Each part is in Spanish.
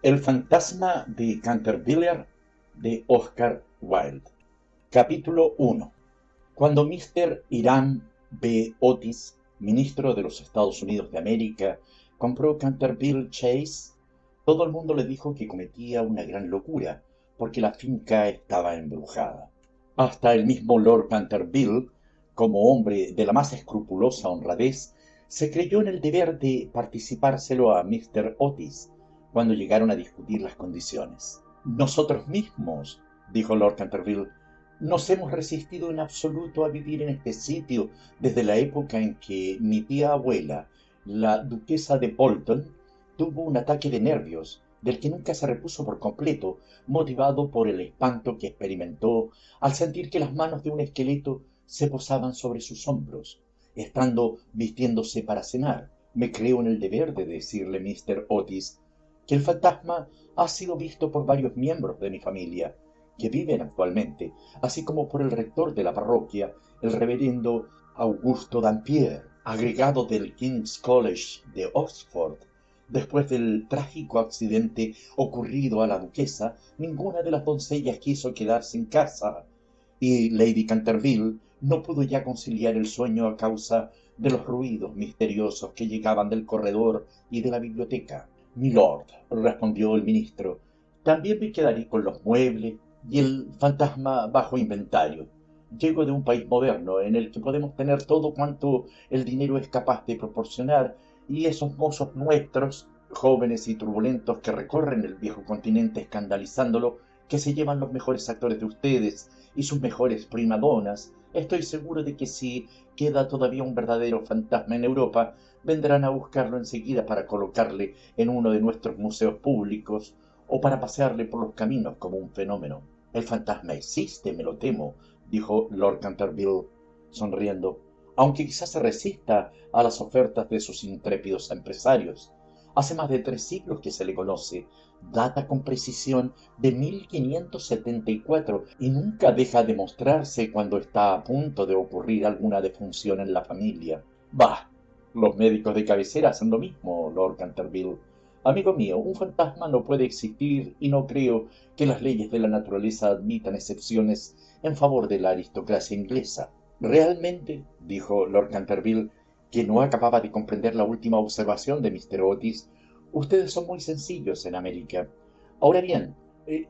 El fantasma de Canterville de Oscar Wilde. Capítulo 1. Cuando Mr. Hiram B. Otis, ministro de los Estados Unidos de América, compró Canterville Chase, todo el mundo le dijo que cometía una gran locura, porque la finca estaba embrujada. Hasta el mismo Lord Canterville, como hombre de la más escrupulosa honradez, se creyó en el deber de participárselo a Mr. Otis, cuando llegaron a discutir las condiciones. Nosotros mismos, dijo Lord Canterville, nos hemos resistido en absoluto a vivir en este sitio desde la época en que mi tía abuela, la duquesa de Bolton, tuvo un ataque de nervios, del que nunca se repuso por completo, motivado por el espanto que experimentó al sentir que las manos de un esqueleto se posaban sobre sus hombros, estando vistiéndose para cenar. Me creo en el deber de decirle, Mr. Otis, que el fantasma ha sido visto por varios miembros de mi familia, que viven actualmente, así como por el rector de la parroquia, el reverendo Augusto Dampier, agregado del King's College de Oxford. Después del trágico accidente ocurrido a la duquesa, ninguna de las doncellas quiso quedarse en casa, y Lady Canterville no pudo ya conciliar el sueño a causa de los ruidos misteriosos que llegaban del corredor y de la biblioteca. Milord, respondió el ministro, también me quedaré con los muebles y el fantasma bajo inventario. Llego de un país moderno en el que podemos tener todo cuanto el dinero es capaz de proporcionar, y esos mozos nuestros, jóvenes y turbulentos que recorren el viejo continente escandalizándolo, que se llevan los mejores actores de ustedes y sus mejores primadonas, estoy seguro de que si queda todavía un verdadero fantasma en Europa, vendrán a buscarlo enseguida para colocarle en uno de nuestros museos públicos o para pasearle por los caminos como un fenómeno. El fantasma existe, me lo temo, dijo Lord Canterville, sonriendo, aunque quizás se resista a las ofertas de sus intrépidos empresarios. Hace más de 3 siglos que se le conoce, data con precisión de 1574 y nunca deja de mostrarse cuando está a punto de ocurrir alguna defunción en la familia. Bah, los médicos de cabecera hacen lo mismo, Lord Canterville. Amigo mío, un fantasma no puede existir y no creo que las leyes de la naturaleza admitan excepciones en favor de la aristocracia inglesa. Realmente, dijo Lord Canterville, que no acababa de comprender la última observación de Mr. Otis, ustedes son muy sencillos en América. Ahora bien,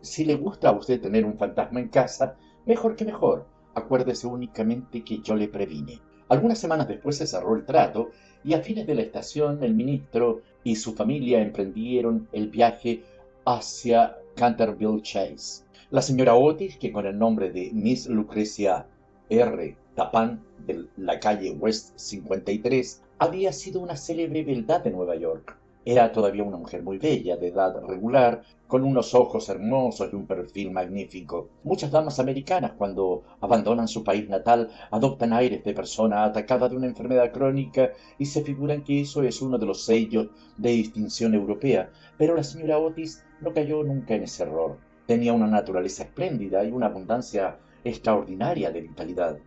si le gusta a usted tener un fantasma en casa, mejor que mejor. Acuérdese únicamente que yo le previne. Algunas semanas después se cerró el trato y a fines de la estación el ministro y su familia emprendieron el viaje hacia Canterville Chase. La señora Otis, que con el nombre de Miss Lucrecia R. Tappan de la calle West 53, había sido una célebre beldad de Nueva York. Era todavía una mujer muy bella, de edad regular, con unos ojos hermosos y un perfil magnífico. Muchas damas americanas, cuando abandonan su país natal, adoptan aires de persona atacada de una enfermedad crónica y se figuran que eso es uno de los sellos de distinción europea. Pero la señora Otis no cayó nunca en ese error. Tenía una naturaleza espléndida y una abundancia extraordinaria de vitalidad.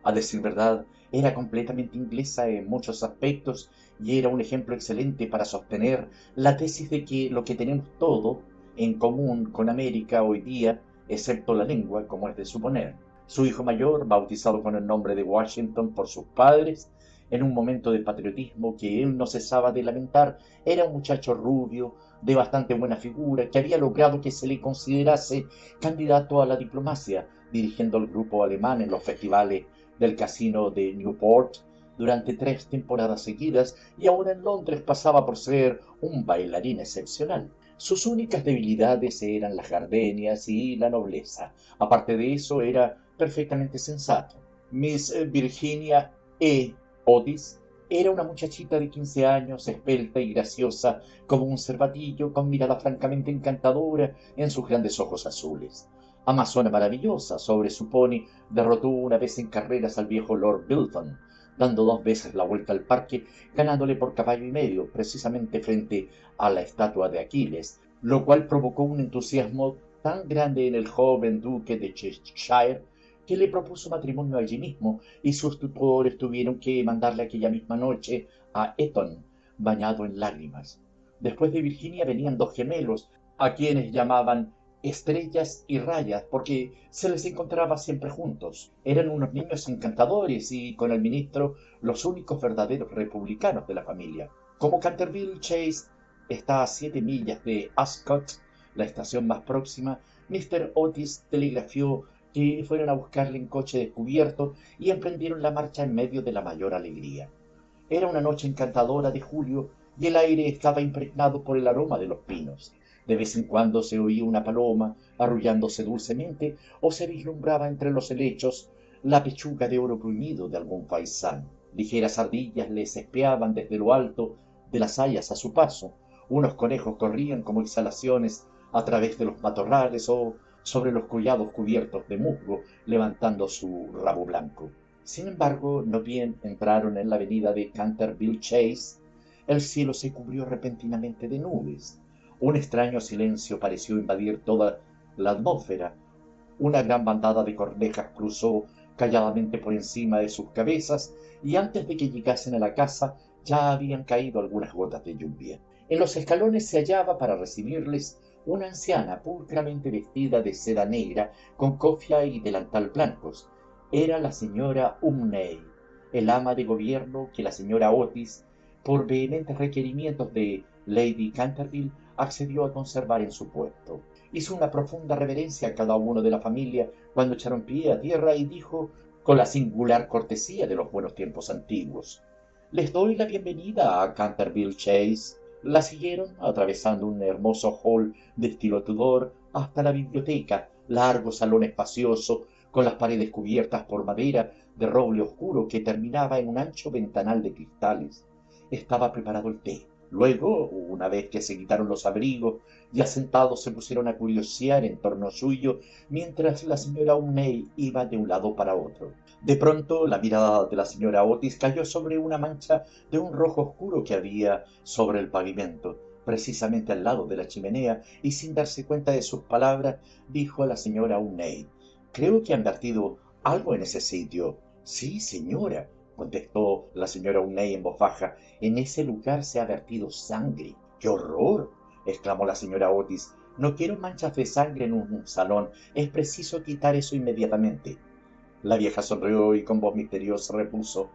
A decir verdad, era completamente inglesa en muchos aspectos y era un ejemplo excelente para sostener la tesis de que lo que tenemos todo en común con América hoy día, excepto la lengua, como es de suponer. Su hijo mayor, bautizado con el nombre de Washington por sus padres, en un momento de patriotismo que él no cesaba de lamentar, era un muchacho rubio, de bastante buena figura, que había logrado que se le considerase candidato a la diplomacia, dirigiendo el grupo alemán en los festivales del casino de Newport durante 3 temporadas seguidas, y ahora en Londres pasaba por ser un bailarín excepcional. Sus únicas debilidades eran las gardenias y la nobleza. Aparte de eso, era perfectamente sensato. Miss Virginia E. Otis era una muchachita de 15 años, esbelta y graciosa como un cervatillo, con mirada francamente encantadora en sus grandes ojos azules. Amazona maravillosa, sobre su pony, derrotó una vez en carreras al viejo Lord Bilton, dando 2 veces la vuelta al parque, ganándole por caballo y medio, precisamente frente a la estatua de Aquiles, lo cual provocó un entusiasmo tan grande en el joven duque de Cheshire que le propuso matrimonio allí mismo, y sus tutores tuvieron que mandarle aquella misma noche a Eton, bañado en lágrimas. Después de Virginia venían 2 gemelos, a quienes llamaban estrellas y rayas porque se les encontraba siempre juntos. Eran unos niños encantadores y con el ministro los únicos verdaderos republicanos de la familia. Como Canterville Chase está a 7 millas de Ascot, la estación más próxima, Mr. Otis telegrafió que fueron a buscarle en coche descubierto y emprendieron la marcha en medio de la mayor alegría. Era una noche encantadora de julio y el aire estaba impregnado por el aroma de los pinos. De vez en cuando se oía una paloma arrullándose dulcemente o se vislumbraba entre los helechos la pechuga de oro bruñido de algún faisán. Ligeras ardillas les espiaban desde lo alto de las hayas a su paso. Unos conejos corrían como exhalaciones a través de los matorrales o sobre los collados cubiertos de musgo, levantando su rabo blanco. Sin embargo, no bien entraron en la avenida de Canterville Chase, el cielo se cubrió repentinamente de nubes. Un extraño silencio pareció invadir toda la atmósfera. Una gran bandada de cornejas cruzó calladamente por encima de sus cabezas y antes de que llegasen a la casa ya habían caído algunas gotas de lluvia. En los escalones se hallaba para recibirles una anciana pulcramente vestida de seda negra con cofia y delantal blancos. Era la señora Umney, el ama de gobierno que la señora Otis, por vehementes requerimientos de Lady Canterville, accedió a conservar en su puesto. Hizo una profunda reverencia a cada uno de la familia cuando echaron pie a tierra y dijo, con la singular cortesía de los buenos tiempos antiguos: «Les doy la bienvenida a Canterville Chase». La siguieron, atravesando un hermoso hall de estilo Tudor, hasta la biblioteca, largo salón espacioso, con las paredes cubiertas por madera de roble oscuro que terminaba en un ancho ventanal de cristales. Estaba preparado el té. Luego, una vez que se quitaron los abrigos, ya sentados se pusieron a curiosear en torno suyo, mientras la señora Umney iba de un lado para otro. De pronto, la mirada de la señora Otis cayó sobre una mancha de un rojo oscuro que había sobre el pavimento, precisamente al lado de la chimenea, y sin darse cuenta de sus palabras, dijo a la señora Umney: «Creo que han vertido algo en ese sitio». «Sí, señora», contestó la señora Umney en voz baja, «en ese lugar se ha vertido sangre». «¡Qué horror!», exclamó la señora Otis. «No quiero manchas de sangre en un salón. Es preciso quitar eso inmediatamente». La vieja sonrió y con voz misteriosa repuso: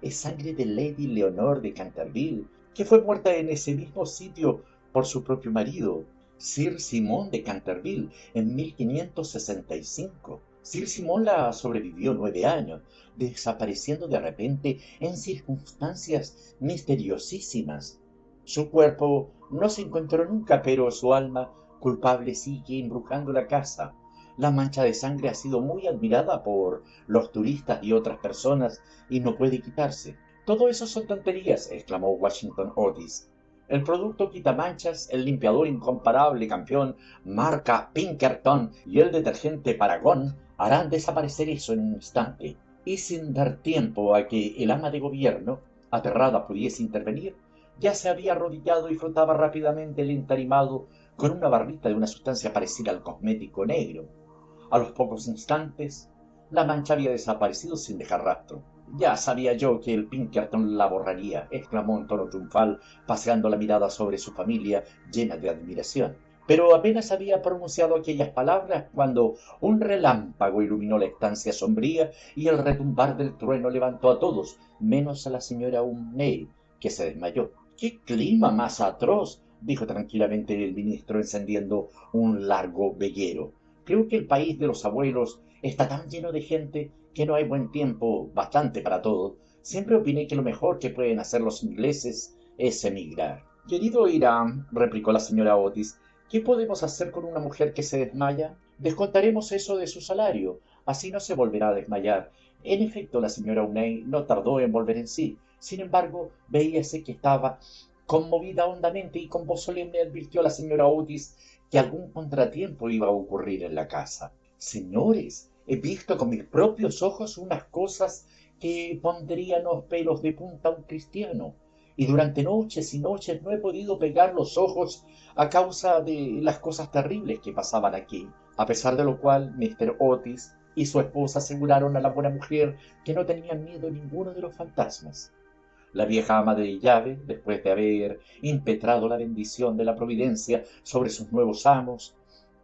«Es sangre de Lady Leonor de Canterville, que fue muerta en ese mismo sitio por su propio marido, Sir Simón de Canterville, en 1565. Sir Simón la sobrevivió 9 años, desapareciendo de repente en circunstancias misteriosísimas. Su cuerpo no se encontró nunca, pero su alma culpable sigue embrujando la casa. La mancha de sangre ha sido muy admirada por los turistas y otras personas y no puede quitarse». «Todo eso son tonterías», exclamó Washington Otis. «El producto quitamanchas, el limpiador incomparable campeón, marca Pinkerton y el detergente Paragon harán desaparecer eso en un instante». Y sin dar tiempo a que el ama de gobierno, aterrada, pudiese intervenir, ya se había arrodillado y frotaba rápidamente el entarimado con una barrita de una sustancia parecida al cosmético negro. A los pocos instantes, la mancha había desaparecido sin dejar rastro. «Ya sabía yo que el Pinkerton la borraría», exclamó en tono triunfal, paseando la mirada sobre su familia llena de admiración. Pero apenas había pronunciado aquellas palabras cuando un relámpago iluminó la estancia sombría y el retumbar del trueno levantó a todos, menos a la señora Umney, que se desmayó. «¡Qué clima más atroz!», dijo tranquilamente el ministro, encendiendo un largo veguero. «Creo que el país de los abuelos está tan lleno de gente que no hay buen tiempo bastante para todo. Siempre opiné que lo mejor que pueden hacer los ingleses es emigrar». «Querido Irán», replicó la señora Otis, «¿qué podemos hacer con una mujer que se desmaya? Descontaremos eso de su salario, así no se volverá a desmayar». En efecto, la señora Umney no tardó en volver en sí. Sin embargo, veíase que estaba conmovida hondamente y con voz solemne advirtió a la señora Otis que algún contratiempo iba a ocurrir en la casa. «Señores, he visto con mis propios ojos unas cosas que pondrían los pelos de punta a un cristiano, y durante noches y noches no he podido pegar los ojos a causa de las cosas terribles que pasaban aquí». A pesar de lo cual, Mr. Otis y su esposa aseguraron a la buena mujer que no tenían miedo ninguno de los fantasmas. La vieja ama de llave, después de haber impetrado la bendición de la providencia sobre sus nuevos amos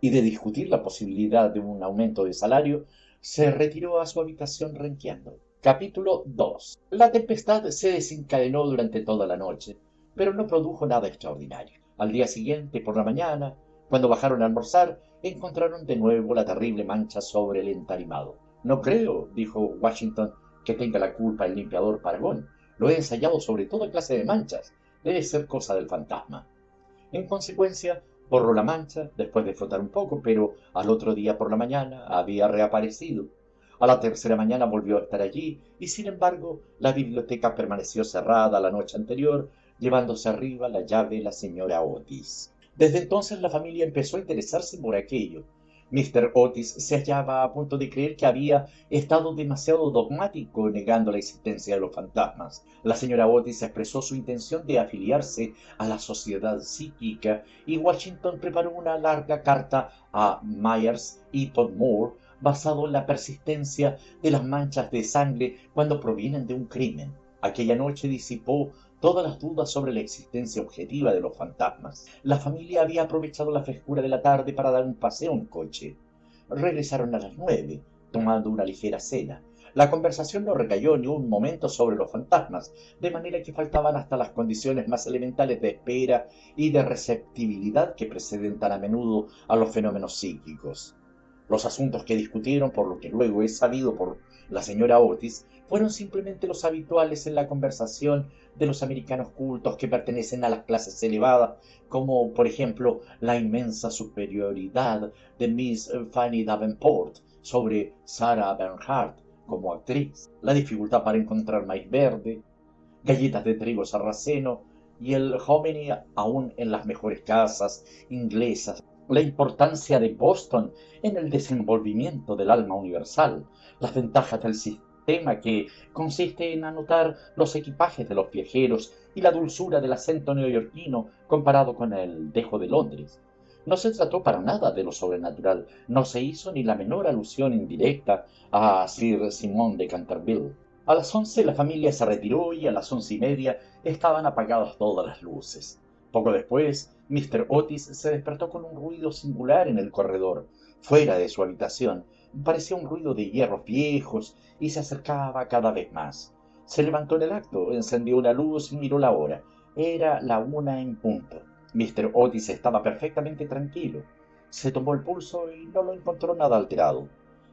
y de discutir la posibilidad de un aumento de salario, se retiró a su habitación renqueando. Capítulo 2. La tempestad se desencadenó durante toda la noche, pero no produjo nada extraordinario. Al día siguiente, por la mañana, cuando bajaron a almorzar, encontraron de nuevo la terrible mancha sobre el entarimado. No creo, dijo Washington, que tenga la culpa el limpiador Paragón. Lo he ensayado sobre toda clase de manchas. Debe ser cosa del fantasma. En consecuencia, borró la mancha después de frotar un poco, pero al otro día por la mañana había reaparecido. A la tercera mañana volvió a estar allí y, sin embargo, la biblioteca permaneció cerrada la noche anterior, llevándose arriba la llave de la señora Otis. Desde entonces la familia empezó a interesarse por aquello. Mr. Otis se hallaba a punto de creer que había estado demasiado dogmático negando la existencia de los fantasmas. La señora Otis expresó su intención de afiliarse a la sociedad psíquica y Washington preparó una larga carta a Myers y Podmore basado en la persistencia de las manchas de sangre cuando provienen de un crimen. Aquella noche disipó todas las dudas sobre la existencia objetiva de los fantasmas. La familia había aprovechado la frescura de la tarde para dar un paseo en coche. Regresaron a las 9, tomando una ligera cena. La conversación no recayó ni un momento sobre los fantasmas, de manera que faltaban hasta las condiciones más elementales de espera y de receptibilidad que preceden tan a menudo a los fenómenos psíquicos. Los asuntos que discutieron, por lo que luego es sabido por la señora Otis, fueron simplemente los habituales en la conversación de los americanos cultos que pertenecen a las clases elevadas, como por ejemplo la inmensa superioridad de Miss Fanny Davenport sobre Sarah Bernhardt como actriz, la dificultad para encontrar maíz verde, galletas de trigo sarraceno y el hominy aún en las mejores casas inglesas, la importancia de Boston en el desenvolvimiento del alma universal, las ventajas del sistema que consiste en anotar los equipajes de los viajeros y la dulzura del acento neoyorquino comparado con el dejo de Londres. No se trató para nada de lo sobrenatural, no se hizo ni la menor alusión indirecta a Sir Simon de Canterville. A las 11 la familia se retiró y a las 11:30 estaban apagadas todas las luces. Poco después, Mr. Otis se despertó con un ruido singular en el corredor, fuera de su habitación. Parecía un ruido de hierros viejos y se acercaba cada vez más. Se levantó en el acto, encendió una luz y miró la hora. Era la 1 en punto. Mr. Otis estaba perfectamente tranquilo. Se tomó el pulso y no lo encontró nada alterado.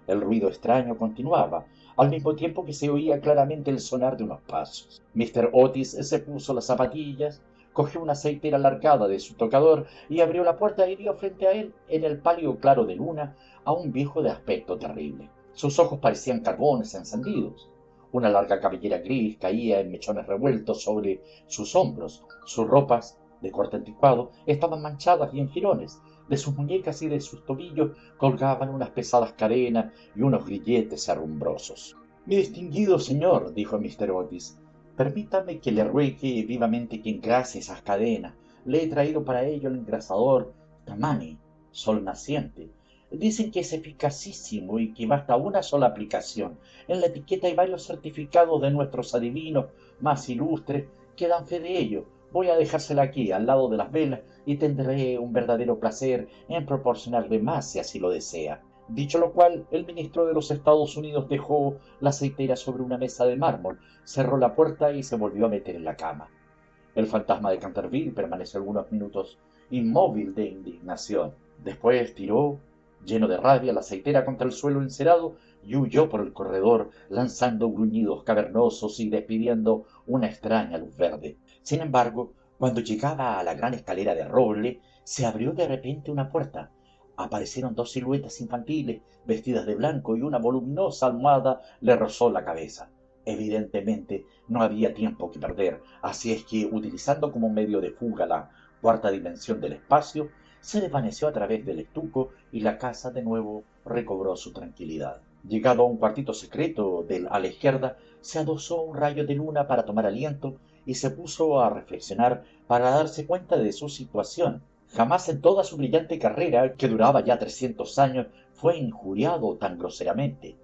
El ruido extraño continuaba, al mismo tiempo que se oía claramente el sonar de unos pasos. Mr. Otis se puso las zapatillas, cogió una aceitera largada de su tocador y abrió la puerta y vio frente a él, en el palio claro de luna, a un viejo de aspecto terrible. Sus ojos parecían carbones encendidos. Una larga cabellera gris caía en mechones revueltos sobre sus hombros. Sus ropas, de corte anticuado, estaban manchadas y en jirones. De sus muñecas y de sus tobillos colgaban unas pesadas cadenas y unos grilletes herrumbrosos. Mi distinguido señor, dijo Mr. Otis, permítame que le ruegue vivamente que engrase esas cadenas. Le he traído para ello el engrasador Tamani, sol naciente. Dicen que es eficacísimo y que basta una sola aplicación. En la etiqueta hay varios certificados de nuestros adivinos más ilustres que dan fe de ello. Voy a dejársela aquí, al lado de las velas, y tendré un verdadero placer en proporcionarle más si así lo desea. Dicho lo cual, el ministro de los Estados Unidos dejó la aceitera sobre una mesa de mármol, cerró la puerta y se volvió a meter en la cama. El fantasma de Canterville permaneció algunos minutos inmóvil de indignación. Después tiró, lleno de rabia, la aceitera contra el suelo encerado y huyó por el corredor, lanzando gruñidos cavernosos y despidiendo una extraña luz verde. Sin embargo, cuando llegaba a la gran escalera de roble, se abrió de repente una puerta. Aparecieron dos siluetas infantiles, vestidas de blanco, y una voluminosa almohada le rozó la cabeza. Evidentemente no había tiempo que perder, así es que, utilizando como medio de fuga la cuarta dimensión del espacio, se desvaneció a través del estuco y la casa de nuevo recobró su tranquilidad. Llegado a un cuartito secreto a la izquierda, se adosó un rayo de luna para tomar aliento y se puso a reflexionar para darse cuenta de su situación. Jamás en toda su brillante carrera, que duraba ya 300 años, fue injuriado tan groseramente.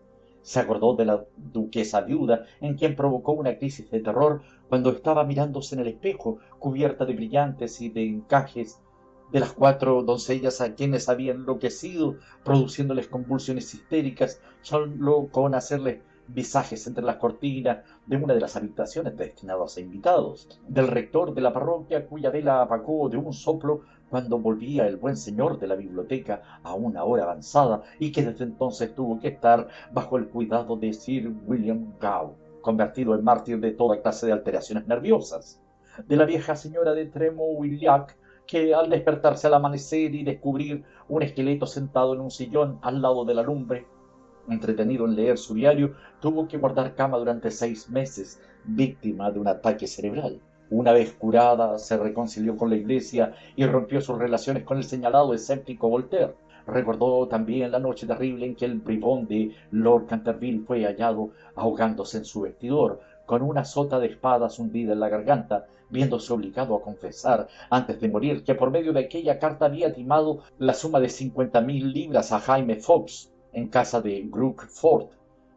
Se acordó de la duquesa viuda, en quien provocó una crisis de terror cuando estaba mirándose en el espejo, cubierta de brillantes y de encajes, de las 4 doncellas a quienes había enloquecido, produciéndoles convulsiones histéricas, solo con hacerles visajes entre las cortinas de una de las habitaciones destinadas a invitados, del rector de la parroquia, cuya vela apagó de un soplo cuando volvía el buen señor de la biblioteca a una hora avanzada y que desde entonces tuvo que estar bajo el cuidado de Sir William Gow, convertido en mártir de toda clase de alteraciones nerviosas, de la vieja señora de Tremouillac, que al despertarse al amanecer y descubrir un esqueleto sentado en un sillón al lado de la lumbre, entretenido en leer su diario, tuvo que guardar cama durante 6 meses, víctima de un ataque cerebral. Una vez curada, se reconcilió con la Iglesia y rompió sus relaciones con el señalado escéptico Voltaire. Recordó también la noche terrible en que el bribón de Lord Canterville fue hallado ahogándose en su vestidor, con una sota de espadas hundida en la garganta, viéndose obligado a confesar, antes de morir, que por medio de aquella carta había timado la suma de 50.000 libras a Jaime Fox, en casa de Crookford,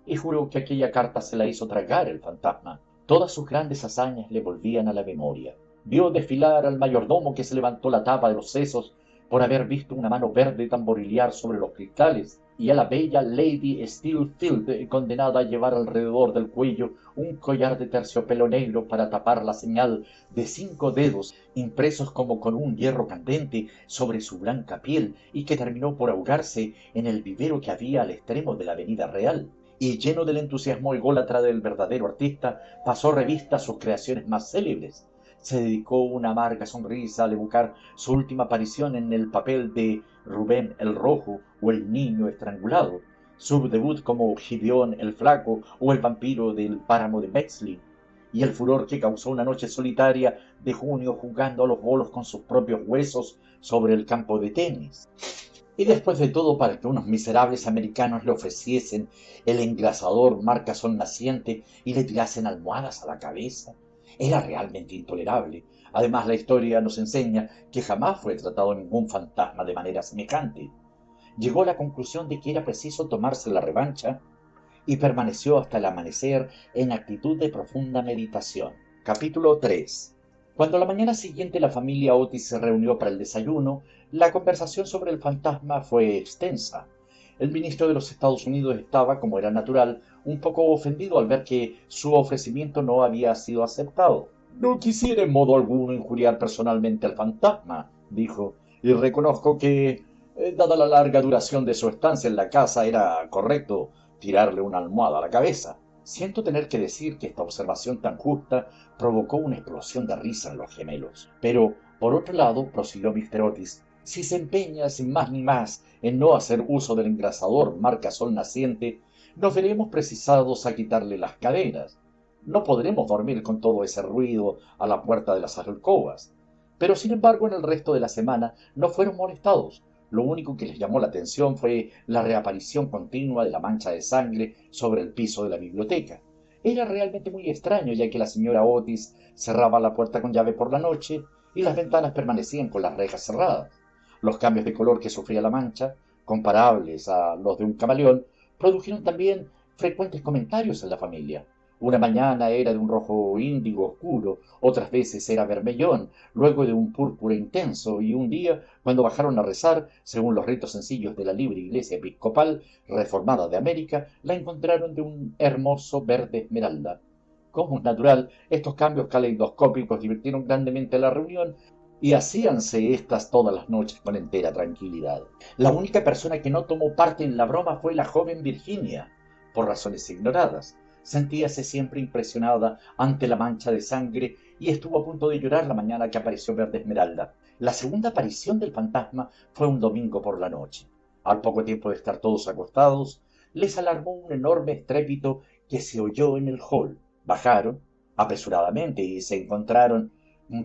y juró que aquella carta se la hizo tragar el fantasma. Todas sus grandes hazañas le volvían a la memoria. Vio desfilar al mayordomo que se levantó la tapa de los sesos por haber visto una mano verde tamborilear sobre los cristales, y a la bella Lady Steelfield condenada a llevar alrededor del cuello un collar de terciopelo negro para tapar la señal de 5 dedos impresos como con un hierro candente sobre su blanca piel, y que terminó por ahogarse en el vivero que había al extremo de la avenida Real. Y lleno del entusiasmo ególatra del verdadero artista, pasó revista a sus creaciones más célebres. Se dedicó una amarga sonrisa al evocar su última aparición en el papel de Rubén el Rojo o el Niño Estrangulado, su debut como Gideón el Flaco o el vampiro del páramo de Bexley, y el furor que causó una noche solitaria de junio jugando a los bolos con sus propios huesos sobre el campo de tenis. Y después de todo, para que unos miserables americanos le ofreciesen el engrasador marca sol naciente y le tirasen almohadas a la cabeza, era realmente intolerable. Además, la historia nos enseña que jamás fue tratado ningún fantasma de manera semejante. Llegó a la conclusión de que era preciso tomarse la revancha y permaneció hasta el amanecer en actitud de profunda meditación. Capítulo 3. Cuando a la mañana siguiente la familia Otis se reunió para el desayuno, la conversación sobre el fantasma fue extensa. El ministro de los Estados Unidos estaba, como era natural, un poco ofendido al ver que su ofrecimiento no había sido aceptado. No quisiera en modo alguno injuriar personalmente al fantasma, dijo, y reconozco que, dada la larga duración de su estancia en la casa, era correcto tirarle una almohada a la cabeza. Siento tener que decir que esta observación tan justa provocó una explosión de risa en los gemelos. Pero, por otro lado, prosiguió Mr. Otis, si se empeña sin más ni más en no hacer uso del engrasador marca sol naciente, nos veremos precisados a quitarle las cadenas. No podremos dormir con todo ese ruido a la puerta de las alcobas. Pero sin embargo, en el resto de la semana no fueron molestados. Lo único que les llamó la atención fue la reaparición continua de la mancha de sangre sobre el piso de la biblioteca. Era realmente muy extraño, ya que la señora Otis cerraba la puerta con llave por la noche y las ventanas permanecían con las rejas cerradas. Los cambios de color que sufría la mancha, comparables a los de un camaleón, produjeron también frecuentes comentarios en la familia. Una mañana era de un rojo índigo oscuro, otras veces era vermellón, luego de un púrpura intenso, y un día, cuando bajaron a rezar, según los ritos sencillos de la libre Iglesia Episcopal Reformada de América, la encontraron de un hermoso verde esmeralda. Como es natural, estos cambios caleidoscópicos divirtieron grandemente a la reunión, y hacíanse éstas todas las noches con entera tranquilidad. La única persona que no tomó parte en la broma fue la joven Virginia, por razones ignoradas. Sentíase siempre impresionada ante la mancha de sangre y estuvo a punto de llorar la mañana que apareció Verde Esmeralda. La segunda aparición del fantasma fue un domingo por la noche. Al poco tiempo de estar todos acostados, les alarmó un enorme estrépito que se oyó en el hall. Bajaron apresuradamente y se encontraron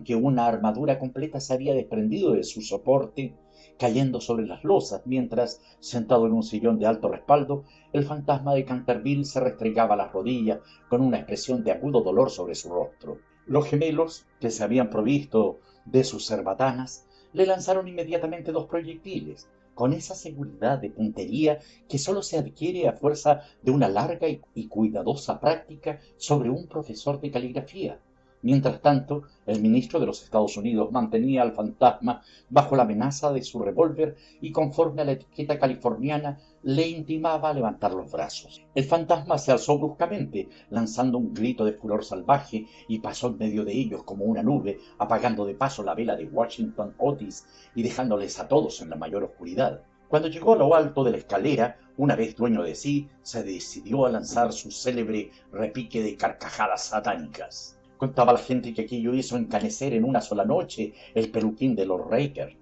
que una armadura completa se había desprendido de su soporte, cayendo sobre las losas, mientras, sentado en un sillón de alto respaldo, el fantasma de Canterville se restregaba las rodillas con una expresión de agudo dolor sobre su rostro. Los gemelos, que se habían provisto de sus cerbatanas, le lanzaron inmediatamente 2 proyectiles, con esa seguridad de puntería que solo se adquiere a fuerza de una larga y cuidadosa práctica sobre un profesor de caligrafía. Mientras tanto, el ministro de los Estados Unidos mantenía al fantasma bajo la amenaza de su revólver y, conforme a la etiqueta californiana, le intimaba levantar los brazos. El fantasma se alzó bruscamente, lanzando un grito de furor salvaje, y pasó en medio de ellos como una nube, apagando de paso la vela de Washington Otis y dejándoles a todos en la mayor oscuridad. Cuando llegó a lo alto de la escalera, una vez dueño de sí, se decidió a lanzar su célebre repique de carcajadas satánicas. Contaba la gente que aquello hizo encanecer en una sola noche el peluquín de Lord Raker,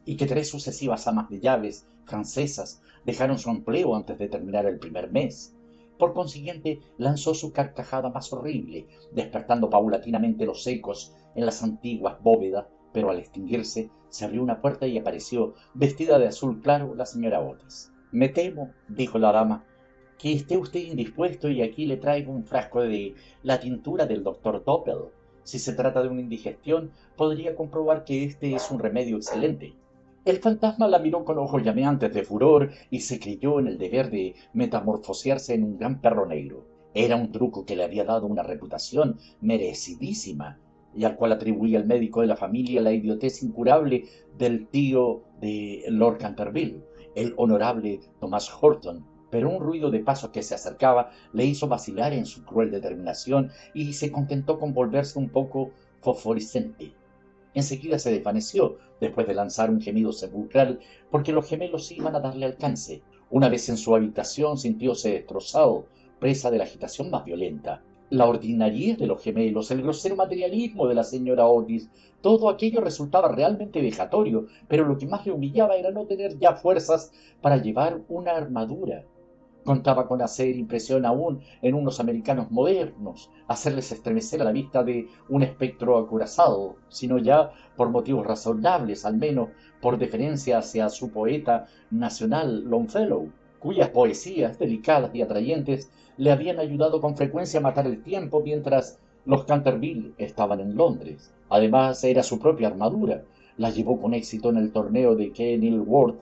y que 3 sucesivas amas de llaves francesas dejaron su empleo antes de terminar el primer mes. Por consiguiente, lanzó su carcajada más horrible, despertando paulatinamente los ecos en las antiguas bóvedas, pero al extinguirse, se abrió una puerta y apareció, vestida de azul claro, la señora Otis. «Me temo», dijo la dama, «que esté usted indispuesto, y aquí le traigo un frasco de la tintura del doctor Doppel. Si se trata de una indigestión, podría comprobar que este es un remedio excelente». El fantasma la miró con ojos llameantes de furor y se creyó en el deber de metamorfosearse en un gran perro negro. Era un truco que le había dado una reputación merecidísima, y al cual atribuía el médico de la familia la idiotez incurable del tío de Lord Canterville, el honorable Thomas Horton. Pero un ruido de pasos que se acercaba le hizo vacilar en su cruel determinación, y se contentó con volverse un poco fosforescente. Enseguida se desvaneció, después de lanzar un gemido sepulcral, porque los gemelos iban a darle alcance. Una vez en su habitación sintióse destrozado, presa de la agitación más violenta. La ordinariez de los gemelos, el grosero materialismo de la señora Otis, todo aquello resultaba realmente vejatorio, pero lo que más le humillaba era no tener ya fuerzas para llevar una armadura. Contaba con hacer impresión aún en unos americanos modernos, hacerles estremecer a la vista de un espectro acorazado, sino ya por motivos razonables, al menos por deferencia hacia su poeta nacional Longfellow, cuyas poesías, delicadas y atrayentes, le habían ayudado con frecuencia a matar el tiempo mientras los Canterville estaban en Londres. Además, era su propia armadura. La llevó con éxito en el torneo de Kenilworth,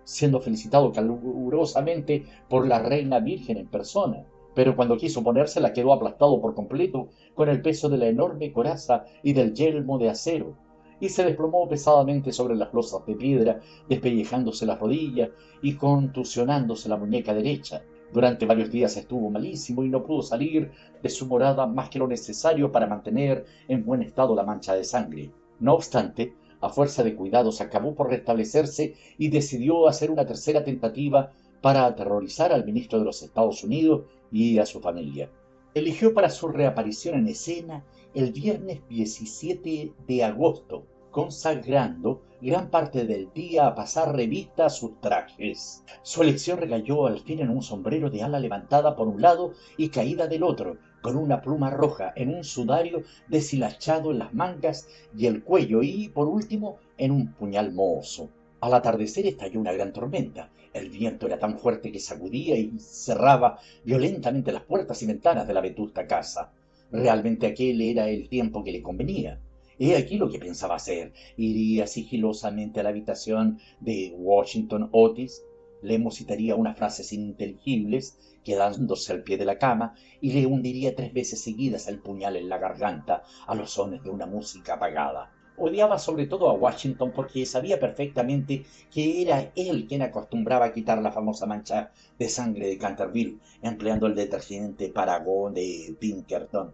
siendo felicitado calurosamente por la reina virgen en persona, pero cuando quiso ponérsela quedó aplastado por completo con el peso de la enorme coraza y del yelmo de acero, y se desplomó pesadamente sobre las losas de piedra, despellejándose las rodillas y contusionándose la muñeca derecha. Durante varios días estuvo malísimo y no pudo salir de su morada más que lo necesario para mantener en buen estado la mancha de sangre. No obstante, a fuerza de cuidados acabó por restablecerse y decidió hacer una tercera tentativa para aterrorizar al ministro de los Estados Unidos y a su familia. Eligió para su reaparición en escena el viernes 17 de agosto, consagrando gran parte del día a pasar revista a sus trajes. Su elección recayó al fin en un sombrero de ala levantada por un lado y caída del otro, con una pluma roja en un sudario deshilachado en las mangas y el cuello, y, por último, en un puñal mohoso. Al atardecer estalló una gran tormenta. El viento era tan fuerte que sacudía y cerraba violentamente las puertas y ventanas de la vetusta casa. Realmente aquel era el tiempo que le convenía. He aquí lo que pensaba hacer. Iría sigilosamente a la habitación de Washington Otis, le musitaría unas frases ininteligibles, quedándose al pie de la cama, y le hundiría 3 veces seguidas el puñal en la garganta, a los sones de una música apagada. Odiaba sobre todo a Washington porque sabía perfectamente que era él quien acostumbraba a quitar la famosa mancha de sangre de Canterville, empleando el detergente Paragon de Pinkerton.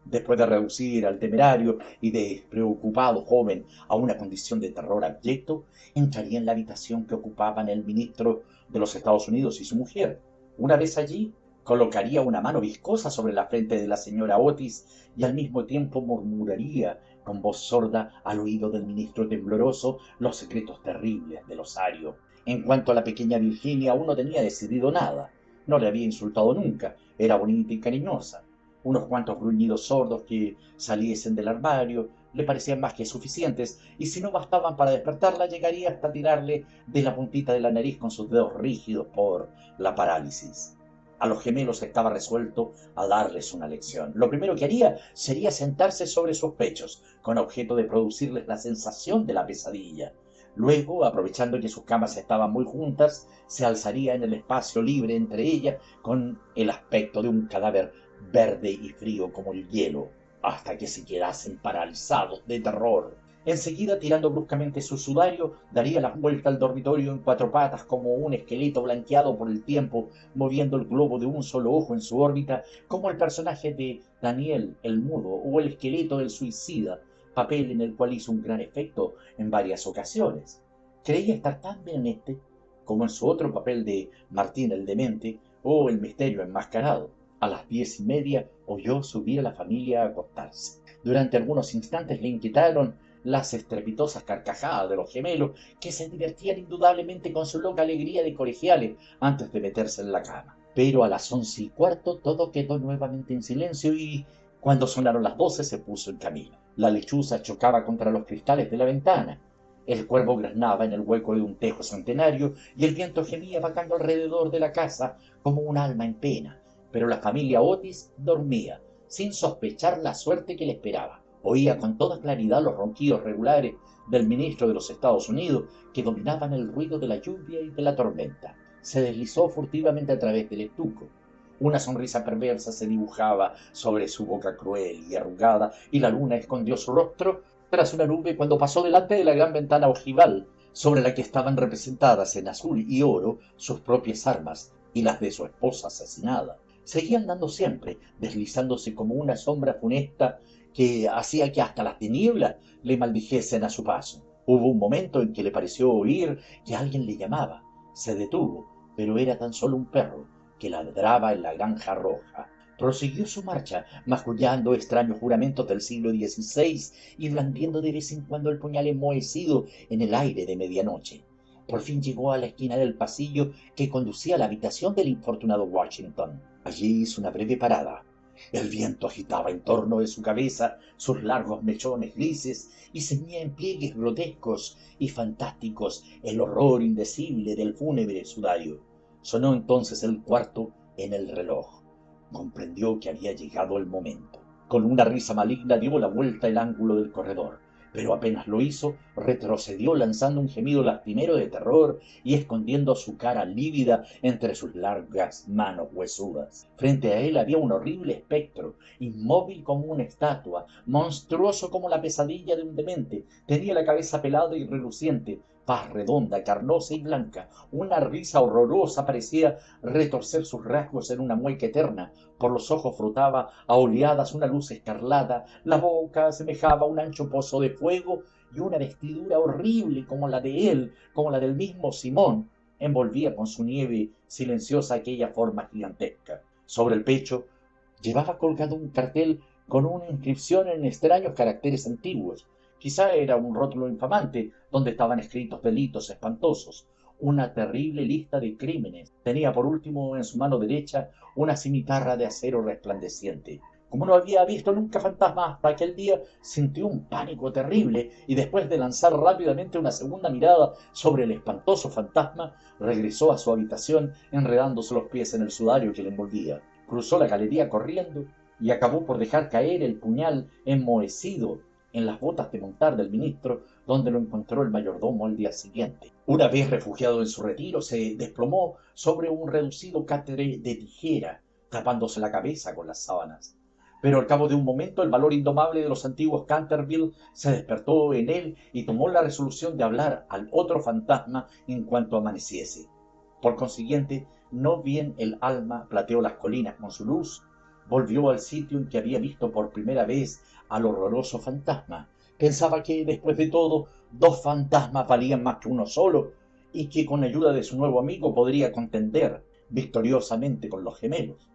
Después de reducir al temerario y despreocupado joven a una condición de terror abyecto, entraría en la habitación que ocupaban el ministro de los Estados Unidos y su mujer. Una vez allí, colocaría una mano viscosa sobre la frente de la señora Otis y al mismo tiempo murmuraría con voz sorda al oído del ministro tembloroso los secretos terribles del osario. En cuanto a la pequeña Virginia, aún no tenía decidido nada. No le había insultado nunca, era bonita y cariñosa. Unos cuantos gruñidos sordos que saliesen del armario le parecían más que suficientes, y si no bastaban para despertarla, llegaría hasta tirarle de la puntita de la nariz con sus dedos rígidos por la parálisis. A los gemelos estaba resuelto a darles una lección. Lo primero que haría sería sentarse sobre sus pechos, con objeto de producirles la sensación de la pesadilla. Luego, aprovechando que sus camas estaban muy juntas, se alzaría en el espacio libre entre ellas con el aspecto de un cadáver verde y frío como el hielo, hasta que se quedasen paralizados de terror. Enseguida, tirando bruscamente su sudario, daría la vuelta al dormitorio en cuatro patas como un esqueleto blanqueado por el tiempo, moviendo el globo de un solo ojo en su órbita, como el personaje de Daniel el Mudo o el esqueleto del suicida, papel en el cual hizo un gran efecto en varias ocasiones. Creía estar tan bien en este como en su otro papel de Martín el Demente o el Misterio Enmascarado. A las 10:30 oyó subir a la familia a acostarse. Durante algunos instantes le inquietaron las estrepitosas carcajadas de los gemelos, que se divertían indudablemente con su loca alegría de colegiales antes de meterse en la cama. Pero a las 11:15 todo quedó nuevamente en silencio y, cuando sonaron las 12, se puso en camino. La lechuza chocaba contra los cristales de la ventana. El cuervo graznaba en el hueco de un tejo centenario y el viento gemía vagando alrededor de la casa como un alma en pena. Pero la familia Otis dormía, sin sospechar la suerte que le esperaba. Oía con toda claridad los ronquidos regulares del ministro de los Estados Unidos, que dominaban el ruido de la lluvia y de la tormenta. Se deslizó furtivamente a través del estuco. Una sonrisa perversa se dibujaba sobre su boca cruel y arrugada, y la luna escondió su rostro tras una nube cuando pasó delante de la gran ventana ojival, sobre la que estaban representadas en azul y oro sus propias armas y las de su esposa asesinada. Seguía andando siempre, deslizándose como una sombra funesta que hacía que hasta las tinieblas le maldijesen a su paso. Hubo un momento en que le pareció oír que alguien le llamaba. Se detuvo, pero era tan solo un perro que ladraba en la granja roja. Prosiguió su marcha, mascullando extraños juramentos del siglo XVI y blandiendo de vez en cuando el puñal enmohecido en el aire de medianoche. Por fin llegó a la esquina del pasillo que conducía a la habitación del infortunado Washington. Allí hizo una breve parada. El viento agitaba en torno de su cabeza sus largos mechones grises y ceñía en pliegues grotescos y fantásticos el horror indecible del fúnebre sudario. Sonó entonces el cuarto en el reloj. Comprendió que había llegado el momento. Con una risa maligna dio la vuelta al ángulo del corredor, pero apenas lo hizo, retrocedió lanzando un gemido lastimero de terror y escondiendo su cara lívida entre sus largas manos huesudas. Frente a él había un horrible espectro, inmóvil como una estatua, monstruoso como la pesadilla de un demente. Tenía la cabeza pelada y reluciente, faz redonda, carnosa y blanca. Una risa horrorosa parecía retorcer sus rasgos en una mueca eterna. Por los ojos frotaba a oleadas una luz escarlata, la boca asemejaba un ancho pozo de fuego y una vestidura horrible como la de él, como la del mismo Simón, envolvía con su nieve silenciosa aquella forma gigantesca. Sobre el pecho llevaba colgado un cartel con una inscripción en extraños caracteres antiguos. Quizá era un rótulo infamante donde estaban escritos delitos espantosos, una terrible lista de crímenes. Tenía por último en su mano derecha una cimitarra de acero resplandeciente. Como no había visto nunca fantasmas hasta aquel día, sintió un pánico terrible y después de lanzar rápidamente una segunda mirada sobre el espantoso fantasma, regresó a su habitación enredándose los pies en el sudario que le envolvía. Cruzó la galería corriendo y acabó por dejar caer el puñal enmohecido en las botas de montar del ministro, donde lo encontró el mayordomo al día siguiente. Una vez refugiado en su retiro, se desplomó sobre un reducido catre de tijera, tapándose la cabeza con las sábanas. Pero al cabo de un momento el valor indomable de los antiguos Canterville se despertó en él y tomó la resolución de hablar al otro fantasma en cuanto amaneciese. Por consiguiente, no bien el alma plateó las colinas con su luz, volvió al sitio en que había visto por primera vez al horroroso fantasma. Pensaba que, después de todo, dos fantasmas valían más que uno solo, y que con ayuda de su nuevo amigo podría contender victoriosamente con los gemelos.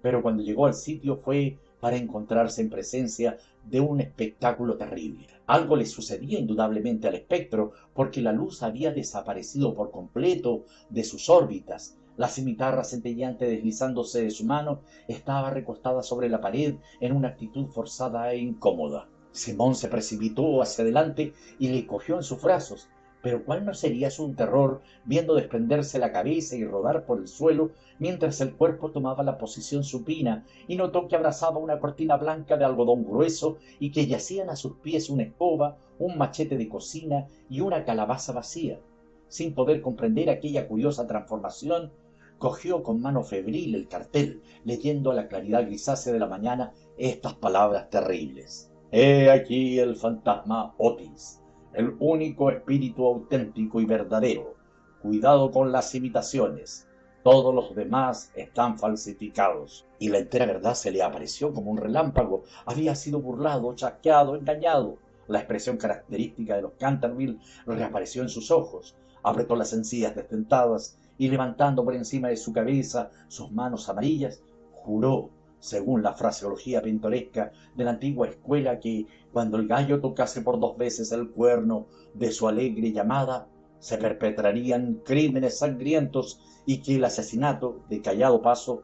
Pero cuando llegó al sitio fue para encontrarse en presencia de un espectáculo terrible. Algo le sucedía indudablemente al espectro, porque la luz había desaparecido por completo de sus órbitas. La cimitarra centelleante deslizándose de su mano estaba recostada sobre la pared en una actitud forzada e incómoda. Simón se precipitó hacia adelante y le cogió en sus brazos, Pero ¿cuál no sería su terror viendo desprenderse la cabeza y rodar por el suelo mientras el cuerpo tomaba la posición supina y notó que abrazaba una cortina blanca de algodón grueso y que yacían a sus pies una escoba, un machete de cocina y una calabaza vacía? Sin poder comprender aquella curiosa transformación, cogió con mano febril el cartel, leyendo a la claridad grisácea de la mañana estas palabras terribles: «He aquí el fantasma Otis, el único espíritu auténtico y verdadero. Cuidado con las imitaciones. Todos los demás están falsificados». Y la entera verdad se le apareció como un relámpago. Había sido burlado, chasqueado, engañado. La expresión característica de los Canterville reapareció en sus ojos. Apretó las encías destentadas y, levantando por encima de su cabeza sus manos amarillas, juró, según la fraseología pintoresca de la antigua escuela, que cuando el gallo tocase por 2 veces el cuerno de su alegre llamada, se perpetrarían crímenes sangrientos y que el asesinato, de callado paso,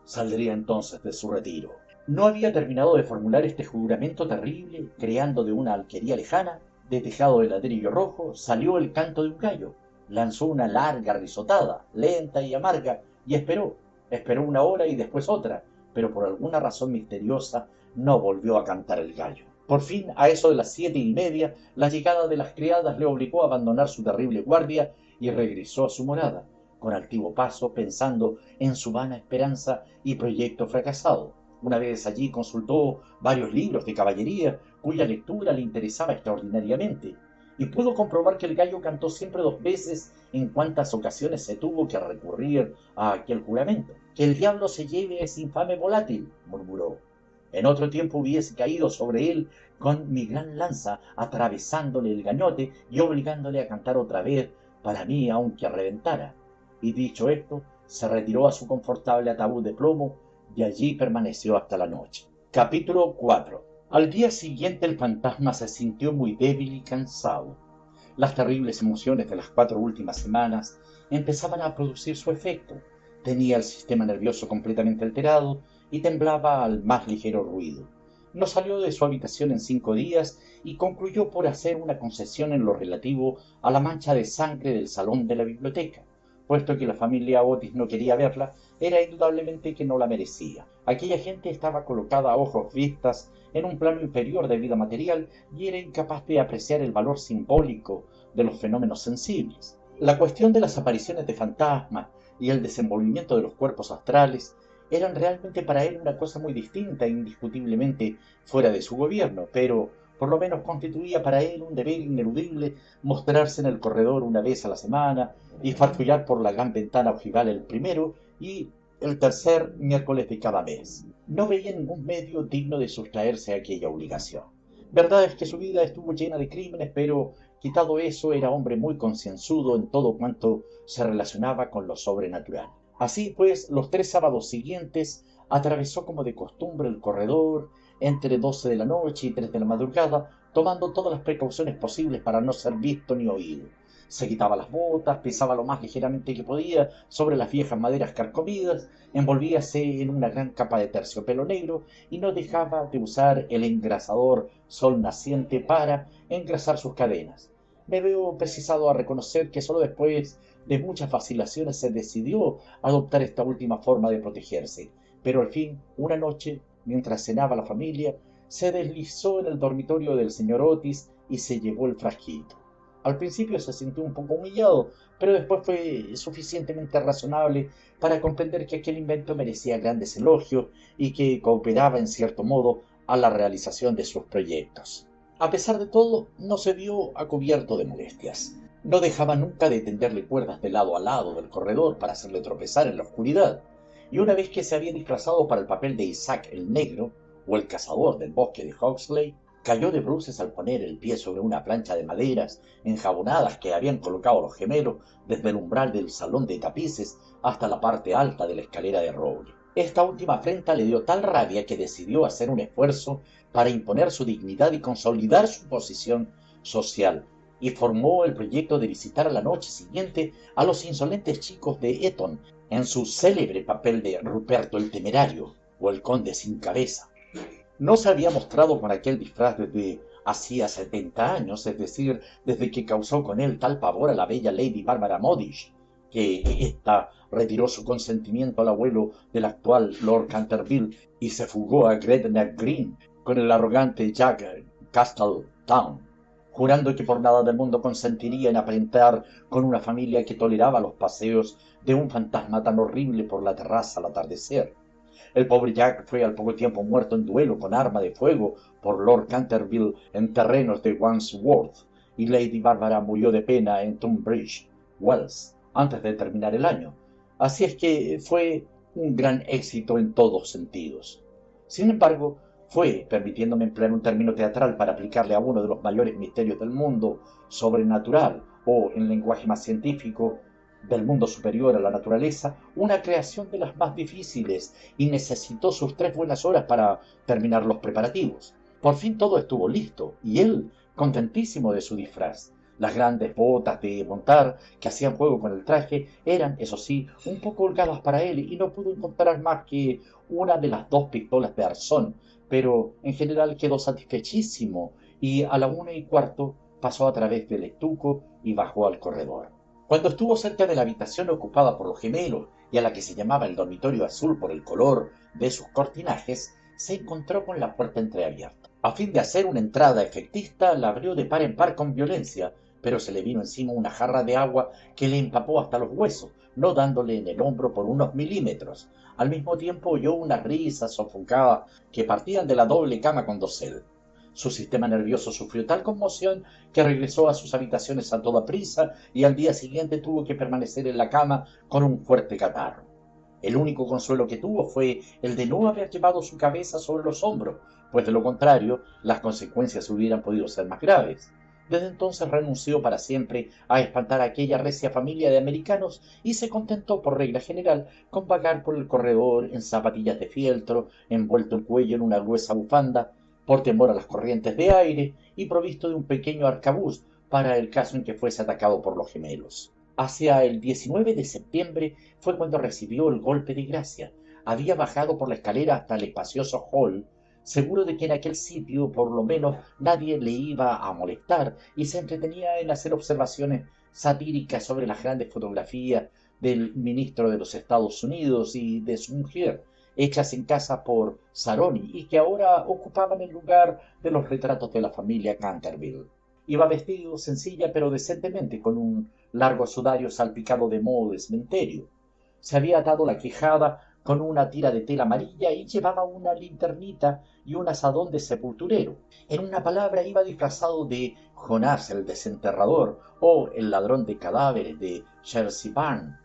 saldría entonces de su retiro. No había terminado de formular este juramento terrible, creando de una alquería lejana, de tejado de ladrillo rojo, salió el canto de un gallo. Lanzó una larga risotada, lenta y amarga, y esperó 1 hora y después otra, pero por alguna razón misteriosa no volvió a cantar el gallo. Por fin, a eso de las 7:30, la llegada de las criadas le obligó a abandonar su terrible guardia y regresó a su morada, con altivo paso, pensando en su vana esperanza y proyecto fracasado. Una vez allí consultó varios libros de caballería, cuya lectura le interesaba extraordinariamente, y pudo comprobar que el gallo cantó siempre 2 veces en cuantas ocasiones se tuvo que recurrir a aquel juramento. «Que el diablo se lleve a ese infame volátil», murmuró. «En otro tiempo hubiese caído sobre él con mi gran lanza, atravesándole el gañote y obligándole a cantar otra vez para mí aunque reventara». Y dicho esto, se retiró a su confortable ataúd de plomo y allí permaneció hasta la noche. Capítulo 4. Al día siguiente el fantasma se sintió muy débil y cansado. Las terribles emociones de las 4 últimas semanas empezaban a producir su efecto. Tenía el sistema nervioso completamente alterado y temblaba al más ligero ruido. No salió de su habitación en 5 días y concluyó por hacer una concesión en lo relativo a la mancha de sangre del salón de la biblioteca. Puesto que la familia Otis no quería verla, era indudablemente que no la merecía. Aquella gente estaba colocada a ojos vistas en un plano inferior de vida material y era incapaz de apreciar el valor simbólico de los fenómenos sensibles. La cuestión de las apariciones de fantasmas y el desenvolvimiento de los cuerpos astrales eran realmente para él una cosa muy distinta e indiscutiblemente fuera de su gobierno, pero por lo menos constituía para él un deber ineludible mostrarse en el corredor 1 vez a la semana y farfullar por la gran ventana ojival el primero y el tercer miércoles de cada mes. No veía ningún medio digno de sustraerse a aquella obligación. Verdad es que su vida estuvo llena de crímenes, pero quitado eso era hombre muy concienzudo en todo cuanto se relacionaba con lo sobrenatural. Así pues, los 3 sábados siguientes atravesó como de costumbre el corredor entre 12 de la noche y 3 de la madrugada, tomando todas las precauciones posibles para no ser visto ni oído. Se quitaba las botas, pisaba lo más ligeramente que podía sobre las viejas maderas carcomidas, envolvíase en una gran capa de terciopelo negro y no dejaba de usar el engrasador sol naciente para engrasar sus cadenas. Me veo precisado a reconocer que solo después de muchas vacilaciones se decidió adoptar esta última forma de protegerse, pero al fin, una noche, mientras cenaba la familia, se deslizó en el dormitorio del señor Otis y se llevó el frasquito. Al principio se sintió un poco humillado, pero después fue suficientemente razonable para comprender que aquel invento merecía grandes elogios y que cooperaba en cierto modo a la realización de sus proyectos. A pesar de todo, no se vio a cubierto de molestias. No dejaba nunca de tenderle cuerdas de lado a lado del corredor para hacerle tropezar en la oscuridad, y una vez que se había disfrazado para el papel de Isaac el Negro o el cazador del bosque de Huxley, cayó de bruces al poner el pie sobre una plancha de maderas enjabonadas que habían colocado los gemelos desde el umbral del salón de tapices hasta la parte alta de la escalera de roble. Esta última afrenta le dio tal rabia que decidió hacer un esfuerzo para imponer su dignidad y consolidar su posición social, y formó el proyecto de visitar a la noche siguiente a los insolentes chicos de Eton en su célebre papel de Ruperto el Temerario o el Conde sin Cabeza. No se había mostrado con aquel disfraz desde Hacía 70 años, es decir, desde que causó con él tal pavor a la bella Lady Barbara Modish, que ésta retiró su consentimiento al abuelo del actual Lord Canterville y se fugó a Gretna Green con el arrogante Jack Castletown, jurando que por nada del mundo consentiría en aparentar con una familia que toleraba los paseos de un fantasma tan horrible por la terraza al atardecer. El pobre Jack fue al poco tiempo muerto en duelo con arma de fuego por Lord Canterville en terrenos de Wandsworth, y Lady Barbara murió de pena en Tunbridge Wells antes de terminar el año. Así es que fue un gran éxito en todos sentidos. Sin embargo, fue, permitiéndome emplear un término teatral para aplicarle a uno de los mayores misterios del mundo sobrenatural, o en lenguaje más científico, del mundo superior a la naturaleza, una creación de las más difíciles, y necesitó sus 3 buenas horas para terminar los preparativos. Por fin todo estuvo listo, y él, contentísimo de su disfraz. Las grandes botas de montar que hacían juego con el traje eran, eso sí, un poco holgadas para él, y no pudo encontrar más que una de las 2 pistolas de arzón, pero en general quedó satisfechísimo, y a la 1:15 pasó a través del estuco y bajó al corredor. Cuando estuvo cerca de la habitación ocupada por los gemelos, y a la que se llamaba el dormitorio azul por el color de sus cortinajes, se encontró con la puerta entreabierta. A fin de hacer una entrada efectista, la abrió de par en par con violencia, pero se le vino encima una jarra de agua que le empapó hasta los huesos, no dándole en el hombro por unos milímetros. Al mismo tiempo oyó unas risas sofocadas que partían de la doble cama con dosel. Su sistema nervioso sufrió tal conmoción que regresó a sus habitaciones a toda prisa, y al día siguiente tuvo que permanecer en la cama con un fuerte catarro. El único consuelo que tuvo fue el de no haber llevado su cabeza sobre los hombros, pues de lo contrario las consecuencias hubieran podido ser más graves. Desde entonces renunció para siempre a espantar a aquella recia familia de americanos, y se contentó por regla general con vagar por el corredor en zapatillas de fieltro, envuelto el cuello en una gruesa bufanda, por temor a las corrientes de aire, y provisto de un pequeño arcabuz para el caso en que fuese atacado por los gemelos. Hacia el 19 de septiembre fue cuando recibió el golpe de gracia. Había bajado por la escalera hasta el espacioso hall, seguro de que en aquel sitio por lo menos nadie le iba a molestar, y se entretenía en hacer observaciones satíricas sobre las grandes fotografías del ministro de los Estados Unidos y de su mujer, hechas en casa por Saroni, y que ahora ocupaban el lugar de los retratos de la familia Canterville. Iba vestido sencilla pero decentemente, con un largo sudario salpicado de moho de cementerio. Se había atado la quijada con una tira de tela amarilla y llevaba una linternita y un azadón de sepulturero. En una palabra, iba disfrazado de Jonás el desenterrador, o el ladrón de cadáveres de Chertsey Barn.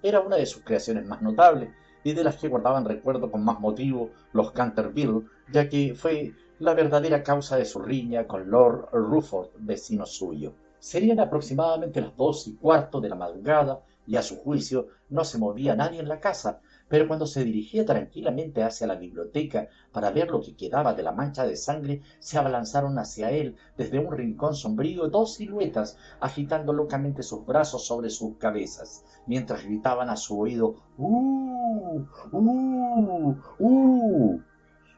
Era una de sus creaciones más notables, y de las que guardaban recuerdo con más motivo los Canterville, ya que fue la verdadera causa de su riña con Lord Rufford, vecino suyo. Serían aproximadamente las 2:15 de la madrugada, y a su juicio no se movía nadie en la casa, pero cuando se dirigía tranquilamente hacia la biblioteca para ver lo que quedaba de la mancha de sangre, se abalanzaron hacia él desde un rincón sombrío 2 siluetas, agitando locamente sus brazos sobre sus cabezas, mientras gritaban a su oído ¡Uh!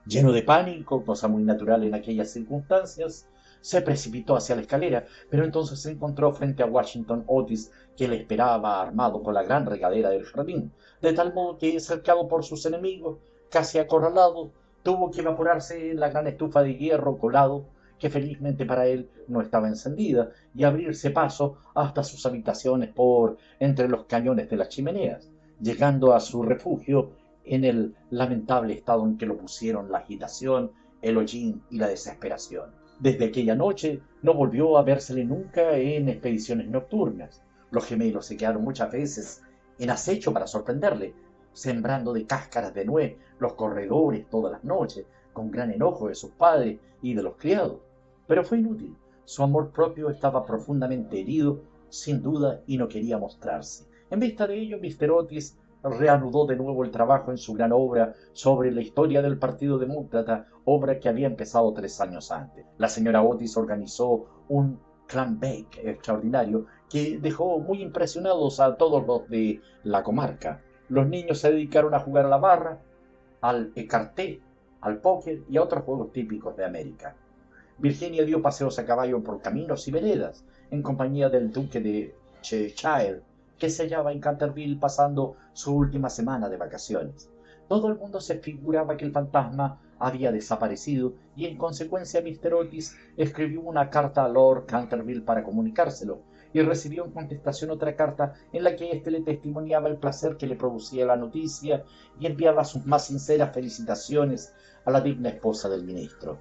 Lleno de pánico, cosa muy natural en aquellas circunstancias, se precipitó hacia la escalera, pero entonces se encontró frente a Washington Otis, que le esperaba armado con la gran regadera del jardín, de tal modo que, cercado por sus enemigos, casi acorralado, tuvo que evaporarse en la gran estufa de hierro colado, que felizmente para él no estaba encendida, y abrirse paso hasta sus habitaciones por entre los cañones de las chimeneas, llegando a su refugio en el lamentable estado en que lo pusieron la agitación, el hollín y la desesperación. Desde aquella noche no volvió a vérsele nunca en expediciones nocturnas. Los gemelos se quedaron muchas veces en acecho para sorprenderle, sembrando de cáscaras de nuez los corredores todas las noches, con gran enojo de sus padres y de los criados. Pero fue inútil. Su amor propio estaba profundamente herido, sin duda, y no quería mostrarse. En vista de ello, Mr. Otis reanudó de nuevo el trabajo en su gran obra sobre la historia del Partido Demócrata, obra que había empezado 3 años antes. La señora Otis organizó un clam bake extraordinario que dejó muy impresionados a todos los de la comarca. Los niños se dedicaron a jugar a la barra, al écarté, al póker y a otros juegos típicos de América. Virginia dio paseos a caballo por caminos y veredas, en compañía del duque de Cheshire, que se hallaba en Canterville pasando su última semana de vacaciones. Todo el mundo se figuraba que el fantasma había desaparecido y en consecuencia Mr. Otis escribió una carta a Lord Canterville para comunicárselo, y recibió en contestación otra carta en la que éste le testimoniaba el placer que le producía la noticia y enviaba sus más sinceras felicitaciones a la digna esposa del ministro.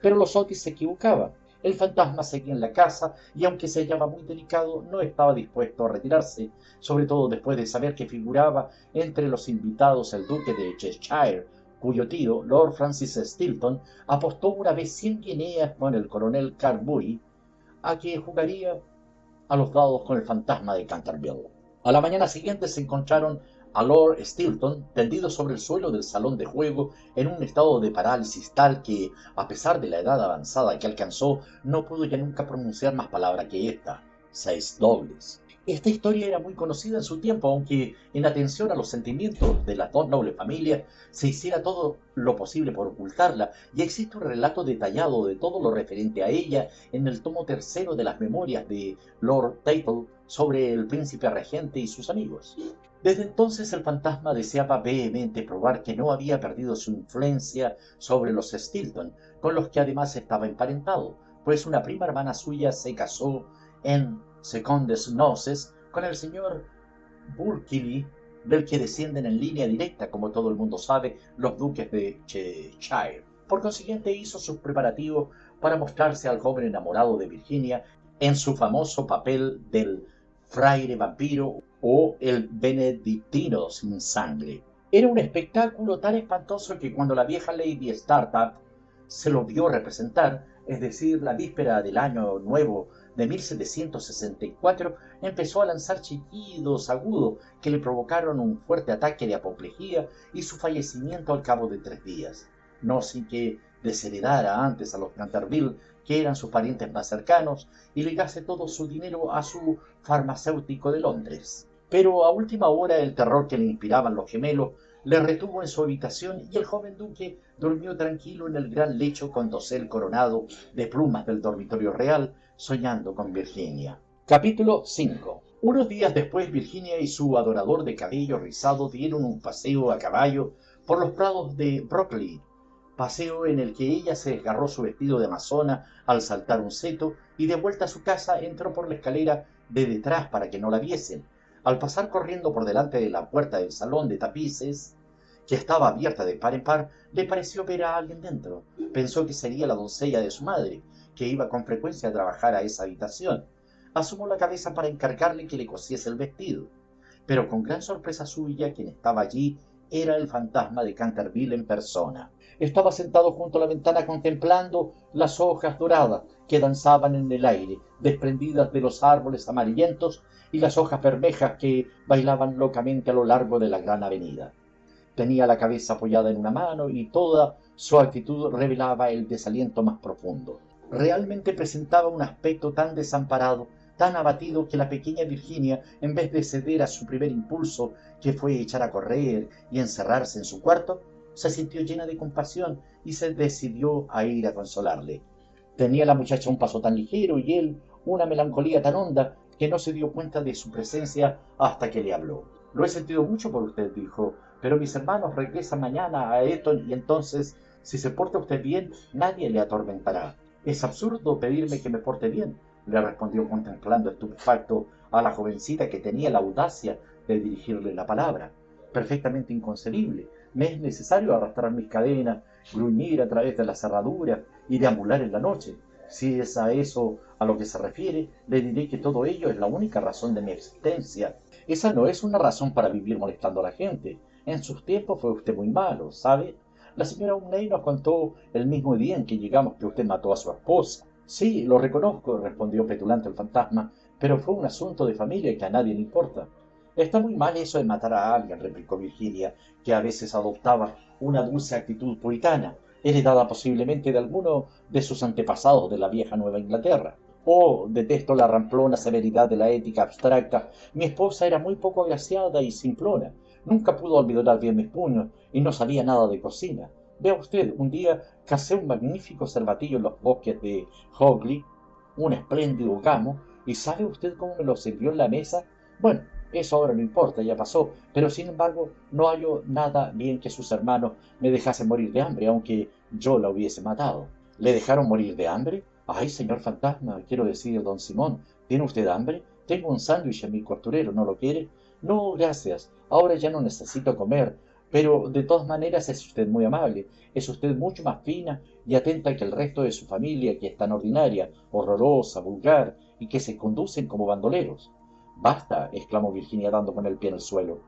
Pero los Otis se equivocaban. El fantasma seguía en la casa y, aunque se hallaba muy delicado, no estaba dispuesto a retirarse, sobre todo después de saber que figuraba entre los invitados el duque de Cheshire, cuyo tío, Lord Francis Stilton, apostó una vez 100 guineas con el coronel Carbury a que jugaría a los dados con el fantasma de Canterville. A la mañana siguiente se encontraron a Lord Stilton tendido sobre el suelo del salón de juego en un estado de parálisis tal que, a pesar de la edad avanzada que alcanzó, no pudo ya nunca pronunciar más palabra que esta: 6 dobles. Esta historia era muy conocida en su tiempo, aunque en atención a los sentimientos de las dos nobles familias se hiciera todo lo posible por ocultarla, y existe un relato detallado de todo lo referente a ella en el tomo tercero de las memorias de Lord Tattle sobre el príncipe regente y sus amigos. Desde entonces el fantasma deseaba vehemente probar que no había perdido su influencia sobre los Stilton, con los que además estaba emparentado, pues una prima hermana suya se casó en secondes noces con el señor Bulkeley, del que descienden en línea directa, como todo el mundo sabe, los duques de Cheshire. Por consiguiente hizo sus preparativos para mostrarse al joven enamorado de Virginia en su famoso papel del fraile vampiro o el benedictino sin sangre. Era un espectáculo tan espantoso que cuando la vieja Lady Startup se lo vio representar, es decir, la víspera del año nuevo de 1764, empezó a lanzar chillidos agudos que le provocaron un fuerte ataque de apoplejía y su fallecimiento al cabo de 3 días, no sin que desheredara antes a los Canterville, que eran sus parientes más cercanos, y ligase todo su dinero a su farmacéutico de Londres. Pero a última hora el terror que le inspiraban los gemelos le retuvo en su habitación y el joven duque durmió tranquilo en el gran lecho con dosel coronado de plumas del dormitorio real, soñando con Virginia. Capítulo 5. Unos días después, Virginia y su adorador de cabello rizado dieron un paseo a caballo por los prados de Brockley, paseo en el que ella se desgarró su vestido de amazona al saltar un seto y de vuelta a su casa entró por la escalera de detrás para que no la viesen. Al pasar corriendo por delante de la puerta del salón de tapices, que estaba abierta de par en par, le pareció ver a alguien dentro. Pensó que sería la doncella de su madre, que iba con frecuencia a trabajar a esa habitación. Asomó la cabeza para encargarle que le cosiese el vestido. Pero con gran sorpresa suya, quien estaba allí era el fantasma de Canterville en persona. Estaba sentado junto a la ventana contemplando las hojas doradas que danzaban en el aire, desprendidas de los árboles amarillentos, y las hojas bermejas que bailaban locamente a lo largo de la gran avenida. Tenía la cabeza apoyada en una mano y toda su actitud revelaba el desaliento más profundo. Realmente presentaba un aspecto tan desamparado, tan abatido, que la pequeña Virginia, en vez de ceder a su primer impulso, que fue echar a correr y encerrarse en su cuarto, se sintió llena de compasión y se decidió a ir a consolarle. Tenía la muchacha un paso tan ligero y él una melancolía tan honda que no se dio cuenta de su presencia hasta que le habló. Lo he sentido mucho por usted, dijo, pero mis hermanos regresan mañana a Eton y entonces, si se porta usted bien, nadie le atormentará. Es absurdo pedirme que me porte bien, le respondió contemplando estupefacto a la jovencita que tenía la audacia de dirigirle la palabra. Perfectamente inconcebible. Me es necesario arrastrar mis cadenas, gruñir a través de la cerradura y deambular en la noche. Si es a eso a lo que se refiere, le diré que todo ello es la única razón de mi existencia. Esa no es una razón para vivir molestando a la gente. En sus tiempos fue usted muy malo, ¿sabe? La señora Umney nos contó el mismo día en que llegamos que usted mató a su esposa. Sí, lo reconozco, respondió petulante el fantasma, pero fue un asunto de familia que a nadie le importa. Está muy mal eso de matar a alguien, replicó Virginia, que a veces adoptaba una dulce actitud puritana, heredada posiblemente de alguno de sus antepasados de la vieja Nueva Inglaterra. Oh, detesto la ramplona severidad de la ética abstracta. Mi esposa era muy poco agraciada y simplona. Nunca pudo olvidar bien mis puños y no sabía nada de cocina. Vea usted, un día cacé un magnífico cervatillo en los bosques de Hogley, un espléndido gamo, y ¿sabe usted cómo me lo sirvió en la mesa? Bueno, eso ahora no importa, ya pasó, pero sin embargo no hallo nada bien que sus hermanos me dejasen morir de hambre, aunque yo la hubiese matado. ¿Le dejaron morir de hambre? Ay, señor fantasma, quiero decir, don Simón, ¿tiene usted hambre? Tengo un sándwich en mi costurero, ¿no lo quiere? No, gracias, ahora ya no necesito comer, pero de todas maneras es usted muy amable, es usted mucho más fina y atenta que el resto de su familia, que es tan ordinaria, horrorosa, vulgar y que se conducen como bandoleros. Basta, exclamó Virginia dando con el pie en el suelo.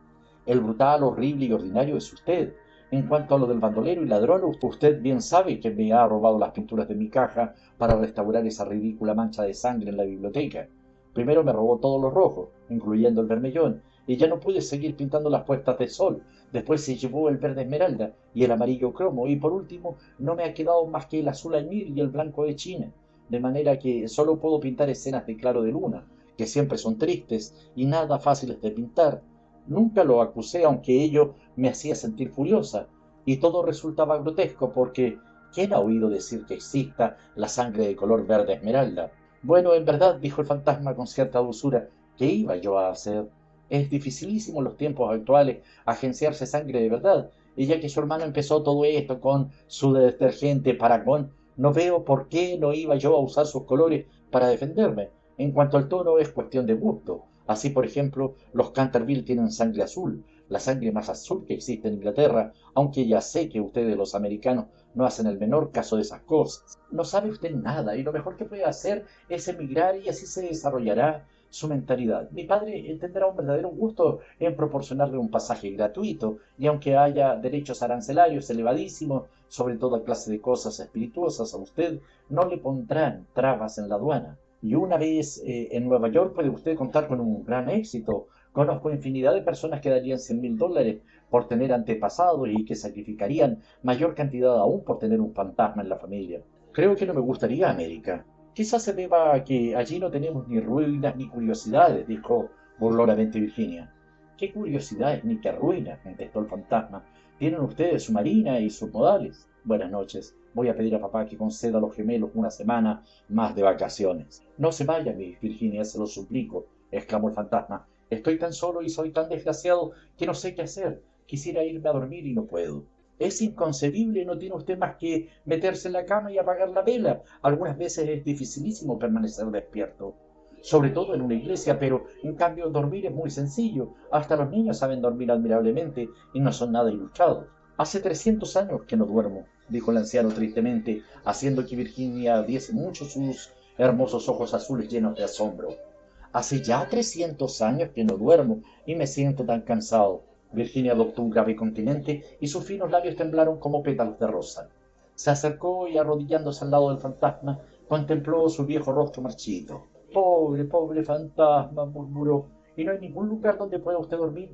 El brutal, horrible y ordinario es usted. En cuanto a lo del bandolero y ladrón, usted bien sabe que me ha robado las pinturas de mi caja para restaurar esa ridícula mancha de sangre en la biblioteca. Primero me robó todos los rojos, incluyendo el vermellón, y ya no pude seguir pintando las puestas de sol. Después se llevó el verde esmeralda y el amarillo cromo, y por último no me ha quedado más que el azul añil y el blanco de China, de manera que solo puedo pintar escenas de claro de luna, que siempre son tristes y nada fáciles de pintar. Nunca lo acusé, aunque ello me hacía sentir furiosa, y todo resultaba grotesco porque ¿quién ha oído decir que exista la sangre de color verde esmeralda? Bueno, en verdad, dijo el fantasma con cierta dulzura, ¿qué iba yo a hacer? Es dificilísimo en los tiempos actuales agenciarse sangre de verdad, y ya que su hermano empezó todo esto con su detergente Paragon, no veo por qué no iba yo a usar sus colores para defenderme. En cuanto al tono, es cuestión de gusto. Así, por ejemplo, los Canterville tienen sangre azul, la sangre más azul que existe en Inglaterra, aunque ya sé que ustedes los americanos no hacen el menor caso de esas cosas. No sabe usted nada y lo mejor que puede hacer es emigrar y así se desarrollará su mentalidad. Mi padre tendrá un verdadero gusto en proporcionarle un pasaje gratuito y aunque haya derechos arancelarios elevadísimos sobre toda clase de cosas espirituosas, a usted no le pondrán trabas en la aduana. Y una vez en Nueva York puede usted contar con un gran éxito. Conozco infinidad de personas que darían $100.000 por tener antepasados y que sacrificarían mayor cantidad aún por tener un fantasma en la familia. Creo que no me gustaría América. Quizás se deba a que allí no tenemos ni ruinas ni curiosidades, dijo burlonamente Virginia. ¿Qué curiosidades ni qué ruinas? Contestó el fantasma. Tienen ustedes su marina y sus modales. Buenas noches. Voy a pedir a papá que conceda a los gemelos una semana más de vacaciones. No se vaya, Miss Virginia, se lo suplico, exclamó el fantasma. Estoy tan solo y soy tan desgraciado que no sé qué hacer. Quisiera irme a dormir y no puedo. Es inconcebible, no tiene usted más que meterse en la cama y apagar la vela. Algunas veces es dificilísimo permanecer despierto, sobre todo en una iglesia, pero en cambio dormir es muy sencillo. Hasta los niños saben dormir admirablemente y no son nada ilustrados. Hace 300 años que no duermo, dijo el anciano tristemente, haciendo que Virginia viese mucho sus hermosos ojos azules llenos de asombro. Hace ya 300 años que no duermo y me siento tan cansado. Virginia adoptó un grave continente y sus finos labios temblaron como pétalos de rosa. Se acercó y arrodillándose al lado del fantasma, contempló su viejo rostro marchito. Pobre, pobre fantasma, murmuró. ¿Y no hay ningún lugar donde pueda usted dormir?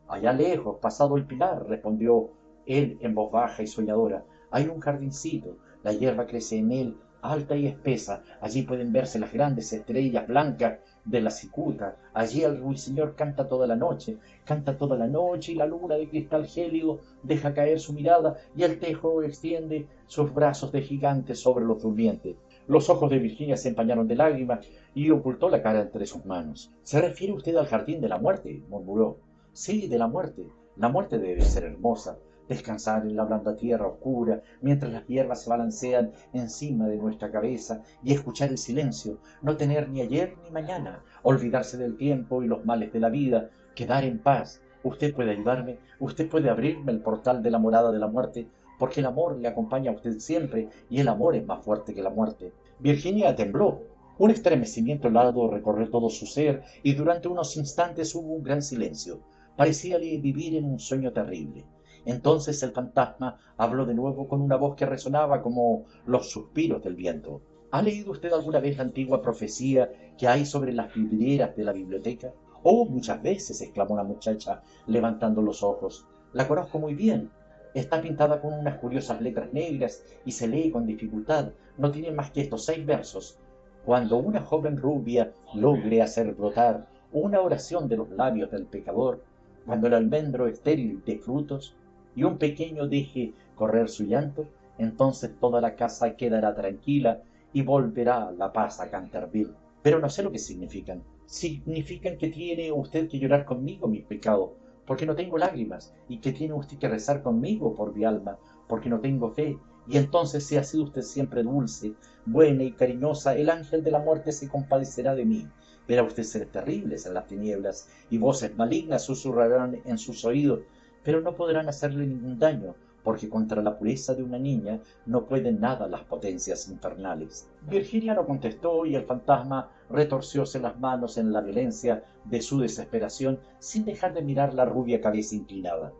Allá lejos, pasado el pilar, respondió él en voz baja y soñadora. Hay un jardincito, la hierba crece en él, alta y espesa. Allí pueden verse las grandes estrellas blancas de la cicuta. Allí el ruiseñor canta toda la noche y la luna de cristal gélido deja caer su mirada y el tejo extiende sus brazos de gigante sobre los durmientes. Los ojos de Virginia se empañaron de lágrimas y ocultó la cara entre sus manos. ¿Se refiere usted al jardín de la muerte?, murmuró. Sí, de la muerte. La muerte debe ser hermosa. Descansar en la blanda tierra oscura mientras las hierbas se balancean encima de nuestra cabeza y escuchar el silencio, no tener ni ayer ni mañana, olvidarse del tiempo y los males de la vida, quedar en paz. Usted puede ayudarme, usted puede abrirme el portal de la morada de la muerte, porque el amor le acompaña a usted siempre y el amor es más fuerte que la muerte. Virginia tembló. Un estremecimiento helado recorrió todo su ser y durante unos instantes hubo un gran silencio. Parecíale vivir en un sueño terrible. Entonces el fantasma habló de nuevo con una voz que resonaba como los suspiros del viento. ¿Ha leído usted alguna vez la antigua profecía que hay sobre las vidrieras de la biblioteca? Oh, muchas veces, exclamó la muchacha, levantando los ojos. La conozco muy bien. Está pintada con unas curiosas letras negras y se lee con dificultad. No tiene más que estos 6 versos. Cuando una joven rubia logre hacer brotar una oración de los labios del pecador, cuando el almendro estéril dé frutos y un pequeño deje correr su llanto, entonces toda la casa quedará tranquila y volverá la paz a Canterville. Pero no sé lo que significan. Significan que tiene usted que llorar conmigo mis pecados, porque no tengo lágrimas, y que tiene usted que rezar conmigo por mi alma, porque no tengo fe. Y entonces, si ha sido usted siempre dulce, buena y cariñosa, el ángel de la muerte se compadecerá de mí. Verá usted seres terribles en las tinieblas, y voces malignas susurrarán en sus oídos, pero no podrán hacerle ningún daño, porque contra la pureza de una niña no pueden nada las potencias infernales. Virginia no contestó, y el fantasma retorcióse las manos en la violencia de su desesperación, sin dejar de mirar la rubia cabeza inclinada.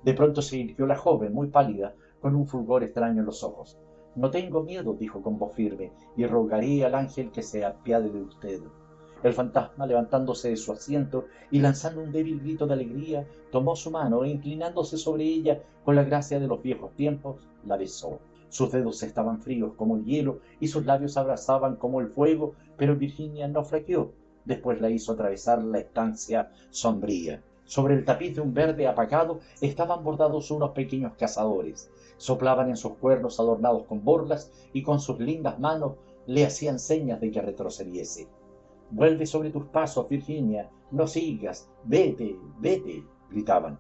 De pronto se irguió la joven, muy pálida, con un fulgor extraño en los ojos. No tengo miedo, dijo con voz firme, y rogaré al ángel que se apiade de usted. El fantasma, levantándose de su asiento y lanzando un débil grito de alegría, tomó su mano e inclinándose sobre ella con la gracia de los viejos tiempos, la besó. Sus dedos estaban fríos como el hielo y sus labios abrasaban como el fuego, pero Virginia no flaqueó. Después la hizo atravesar la estancia sombría. Sobre el tapiz de un verde apagado estaban bordados unos pequeños cazadores. Soplaban en sus cuernos adornados con borlas y con sus lindas manos le hacían señas de que retrocediese. Vuelve sobre tus pasos, Virginia, no sigas, vete, vete, gritaban.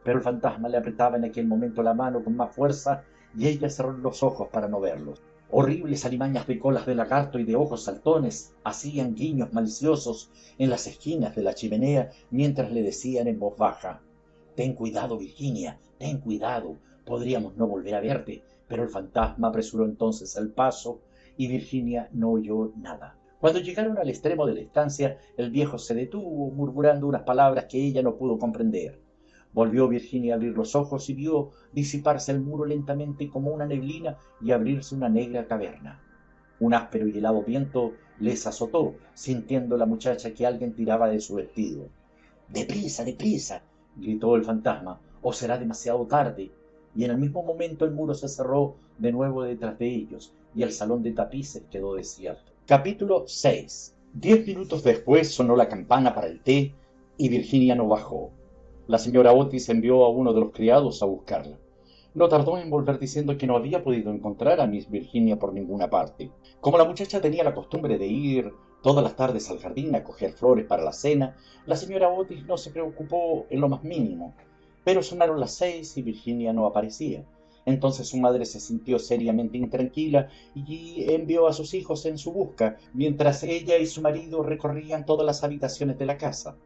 Pero el fantasma le apretaba en aquel momento la mano con más fuerza y ella cerró los ojos para no verlos. Horribles alimañas de colas de lagarto y de ojos saltones hacían guiños maliciosos en las esquinas de la chimenea mientras le decían en voz baja: «Ten cuidado, Virginia, ten cuidado, podríamos no volver a verte». Pero el fantasma apresuró entonces el paso y Virginia no oyó nada. Cuando llegaron al extremo de la estancia, el viejo se detuvo, murmurando unas palabras que ella no pudo comprender. Volvió Virginia a abrir los ojos y vio disiparse el muro lentamente como una neblina y abrirse una negra caverna. Un áspero y helado viento les azotó, sintiendo la muchacha que alguien tiraba de su vestido. «¡Deprisa, deprisa!», gritó el fantasma, «o será demasiado tarde». Y en el mismo momento el muro se cerró de nuevo detrás de ellos y el salón de tapices quedó desierto. Capítulo 6. 10 minutos después sonó la campana para el té y Virginia no bajó. La señora Otis envió a uno de los criados a buscarla. No tardó en volver diciendo que no había podido encontrar a Miss Virginia por ninguna parte. Como la muchacha tenía la costumbre de ir todas las tardes al jardín a coger flores para la cena, la señora Otis no se preocupó en lo más mínimo. Pero sonaron las 6 y Virginia no aparecía. Entonces su madre se sintió seriamente intranquila y envió a sus hijos en su busca, mientras ella y su marido recorrían todas las habitaciones de la casa.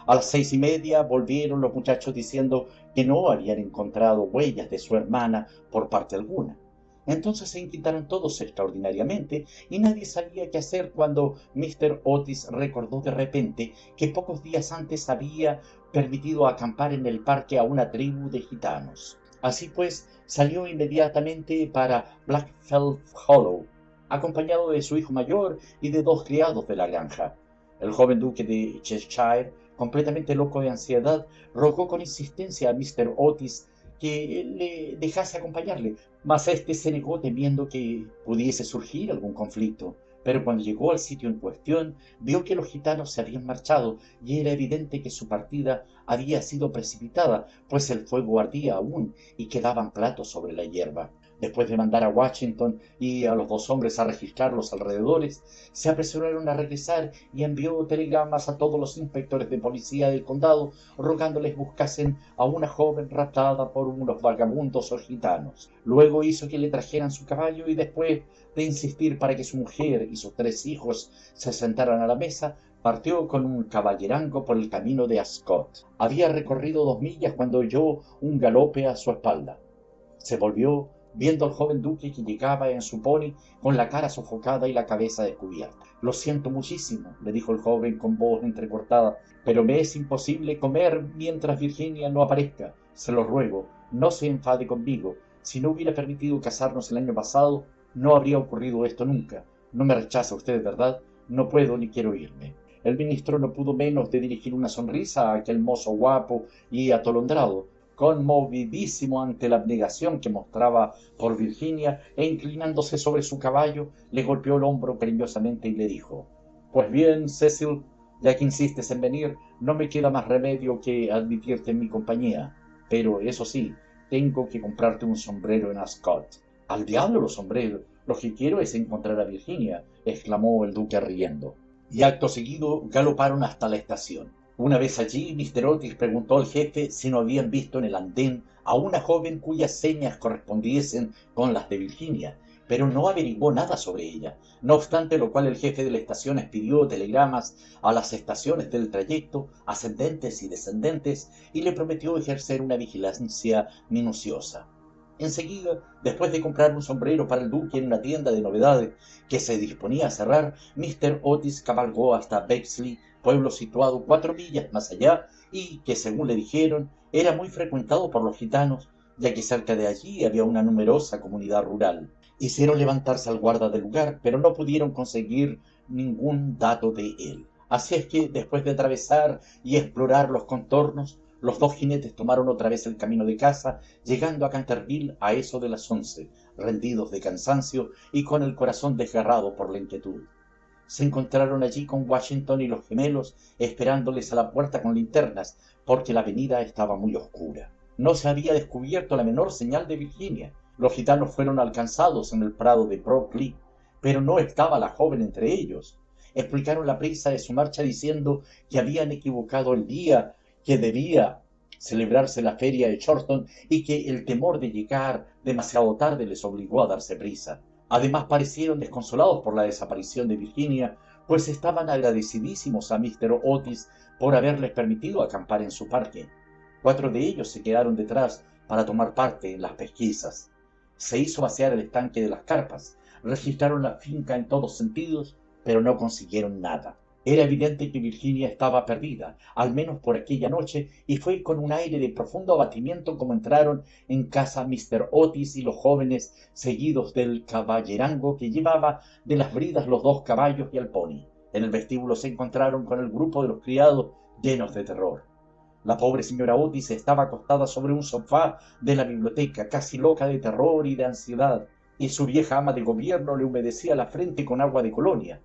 A las 6:30 volvieron los muchachos diciendo que no habían encontrado huellas de su hermana por parte alguna. Entonces se inquietaron todos extraordinariamente y nadie sabía qué hacer cuando Mr. Otis recordó de repente que pocos días antes había permitido acampar en el parque a una tribu de gitanos. Así pues, salió inmediatamente para Blackfellow Hollow, acompañado de su hijo mayor y de 2 criados de la granja. El joven duque de Cheshire, completamente loco de ansiedad, rogó con insistencia a Mr. Otis que le dejase acompañarle, mas éste se negó temiendo que pudiese surgir algún conflicto. Pero cuando llegó al sitio en cuestión, vio que los gitanos se habían marchado y era evidente que su partida había sido precipitada, pues el fuego ardía aún y quedaban platos sobre la hierba. Después de mandar a Washington y a los 2 hombres a registrar los alrededores, se apresuraron a regresar y envió telegramas a todos los inspectores de policía del condado, rogándoles buscasen a una joven raptada por unos vagabundos o gitanos. Luego hizo que le trajeran su caballo y después de insistir para que su mujer y sus 3 hijos se sentaran a la mesa, partió con un caballerango por el camino de Ascot. Había recorrido 2 millas cuando oyó un galope a su espalda. Se volvió, viendo al joven duque que llegaba en su pony con la cara sofocada y la cabeza descubierta. «Lo siento muchísimo», le dijo el joven con voz entrecortada, «pero me es imposible comer mientras Virginia no aparezca. Se lo ruego, no se enfade conmigo. Si no hubiera permitido casarnos el año pasado, no habría ocurrido esto nunca. No me rechaza usted, ¿verdad? No puedo ni quiero irme». El ministro no pudo menos de dirigir una sonrisa a aquel mozo guapo y atolondrado, conmovidísimo ante la abnegación que mostraba por Virginia, e inclinándose sobre su caballo, le golpeó el hombro cariñosamente y le dijo: «Pues bien, Cecil, ya que insistes en venir, no me queda más remedio que admitirte en mi compañía. Pero, eso sí, tengo que comprarte un sombrero en Ascot. Al diablo los sombreros, lo que quiero es encontrar a Virginia, exclamó el duque riendo. Y acto seguido galoparon hasta la estación. Una vez allí, Mr. Otis preguntó al jefe si no habían visto en el andén a una joven cuyas señas correspondiesen con las de Virginia, pero no averiguó nada sobre ella, no obstante lo cual el jefe de la estación expidió telegramas a las estaciones del trayecto, ascendentes y descendentes, y le prometió ejercer una vigilancia minuciosa. Enseguida, después de comprar un sombrero para el duque en una tienda de novedades que se disponía a cerrar, Mr. Otis cabalgó hasta Bexley, pueblo situado 4 millas más allá y que, según le dijeron, era muy frecuentado por los gitanos, ya que cerca de allí había una numerosa comunidad rural. Hicieron levantarse al guarda del lugar, pero no pudieron conseguir ningún dato de él. Así es que, después de atravesar y explorar los contornos, los dos jinetes tomaron otra vez el camino de casa, llegando a Canterville a eso de las 11, rendidos de cansancio y con el corazón desgarrado por la inquietud. Se encontraron allí con Washington y los gemelos, esperándoles a la puerta con linternas, porque la avenida estaba muy oscura. No se había descubierto la menor señal de Virginia. Los gitanos fueron alcanzados en el prado de Brockley, pero no estaba la joven entre ellos. Explicaron la prisa de su marcha diciendo que habían equivocado el día que debía celebrarse la feria de Chorlton y que el temor de llegar demasiado tarde les obligó a darse prisa. Además parecieron desconsolados por la desaparición de Virginia, pues estaban agradecidísimos a Mr. Otis por haberles permitido acampar en su parque. 4 de ellos se quedaron detrás para tomar parte en las pesquisas. Se hizo vaciar el estanque de las carpas, registraron la finca en todos sentidos, pero no consiguieron nada. Era evidente que Virginia estaba perdida, al menos por aquella noche, y fue con un aire de profundo abatimiento como entraron en casa Mr. Otis y los jóvenes, seguidos del caballerango que llevaba de las bridas los 2 caballos y al pony. En el vestíbulo se encontraron con el grupo de los criados, llenos de terror. La pobre señora Otis estaba acostada sobre un sofá de la biblioteca, casi loca de terror y de ansiedad, y su vieja ama de gobierno le humedecía la frente con agua de colonia.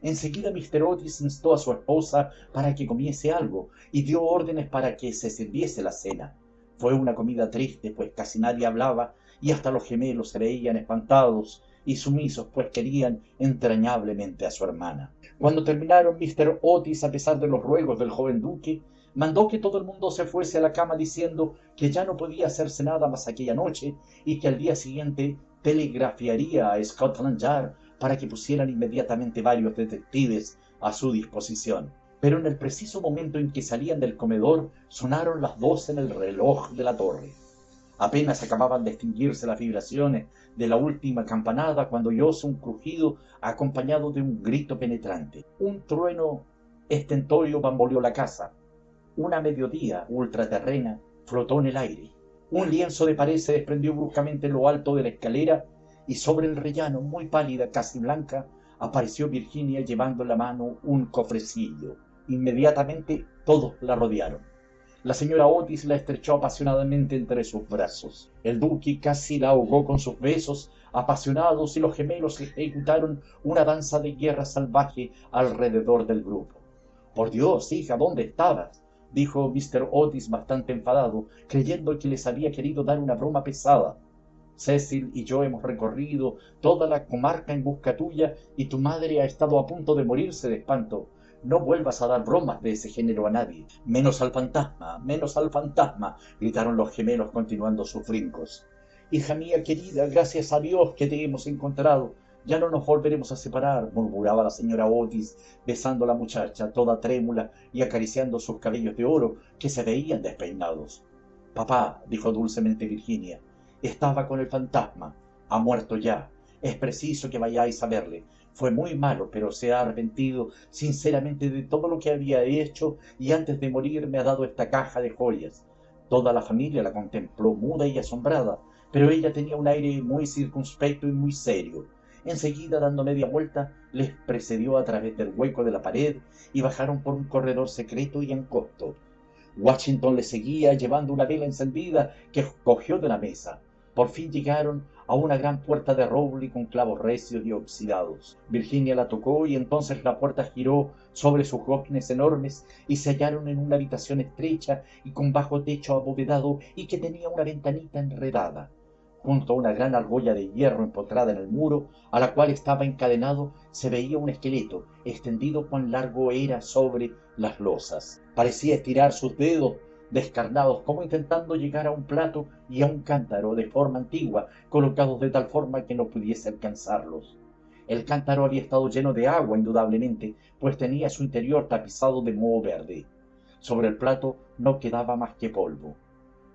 Enseguida Mr. Otis instó a su esposa para que comiese algo y dio órdenes para que se sirviese la cena. Fue una comida triste, pues casi nadie hablaba y hasta los gemelos se veían espantados y sumisos, pues querían entrañablemente a su hermana. Cuando terminaron, Mr. Otis, a pesar de los ruegos del joven duque, mandó que todo el mundo se fuese a la cama diciendo que ya no podía hacerse nada más aquella noche y que al día siguiente telegrafiaría a Scotland Yard para que pusieran inmediatamente varios detectives a su disposición. Pero en el preciso momento en que salían del comedor, sonaron las 12 en el reloj de la torre. Apenas acababan de extinguirse las vibraciones de la última campanada cuando oyóse un crujido acompañado de un grito penetrante. Un trueno estentorio bamboleó la casa. Una mediodía ultraterrena flotó en el aire. Un lienzo de pared se desprendió bruscamente en lo alto de la escalera y sobre el rellano, muy pálida, casi blanca, apareció Virginia llevando en la mano un cofrecillo. Inmediatamente todos la rodearon. La señora Otis la estrechó apasionadamente entre sus brazos. El duque casi la ahogó con sus besos apasionados y los gemelos ejecutaron una danza de guerra salvaje alrededor del grupo. «Por Dios, hija, ¿dónde estabas?», dijo Mr. Otis bastante enfadado, creyendo que les había querido dar una broma pesada. «Cecil y yo hemos recorrido toda la comarca en busca tuya y tu madre ha estado a punto de morirse de espanto. No vuelvas a dar bromas de ese género a nadie. Menos al fantasma», gritaron los gemelos continuando sus brincos. «Hija mía querida, gracias a Dios que te hemos encontrado. Ya no nos volveremos a separar», murmuraba la señora Otis, besando a la muchacha, toda trémula, y acariciando sus cabellos de oro, que se veían despeinados. «Papá», dijo dulcemente Virginia, «estaba con el fantasma. Ha muerto ya. Es preciso que vayáis a verle. Fue muy malo, pero se ha arrepentido sinceramente de todo lo que había hecho y antes de morir me ha dado esta caja de joyas». Toda la familia la contempló muda y asombrada, pero ella tenía un aire muy circunspecto y muy serio. Enseguida, dando media vuelta, les precedió a través del hueco de la pared y bajaron por un corredor secreto y angosto. Washington le seguía llevando una vela encendida que cogió de la mesa. Por fin llegaron a una gran puerta de roble con clavos recios y oxidados. Virginia la tocó y entonces la puerta giró sobre sus goznes enormes y se hallaron en una habitación estrecha y con bajo techo abovedado y que tenía una ventanita enredada. Junto a una gran argolla de hierro empotrada en el muro, a la cual estaba encadenado, se veía un esqueleto, extendido cuán largo era sobre las losas. Parecía estirar sus dedos descarnados, como intentando llegar a un plato y a un cántaro de forma antigua, colocados de tal forma que no pudiese alcanzarlos. El cántaro había estado lleno de agua, indudablemente, pues tenía su interior tapizado de moho verde. Sobre el plato no quedaba más que polvo.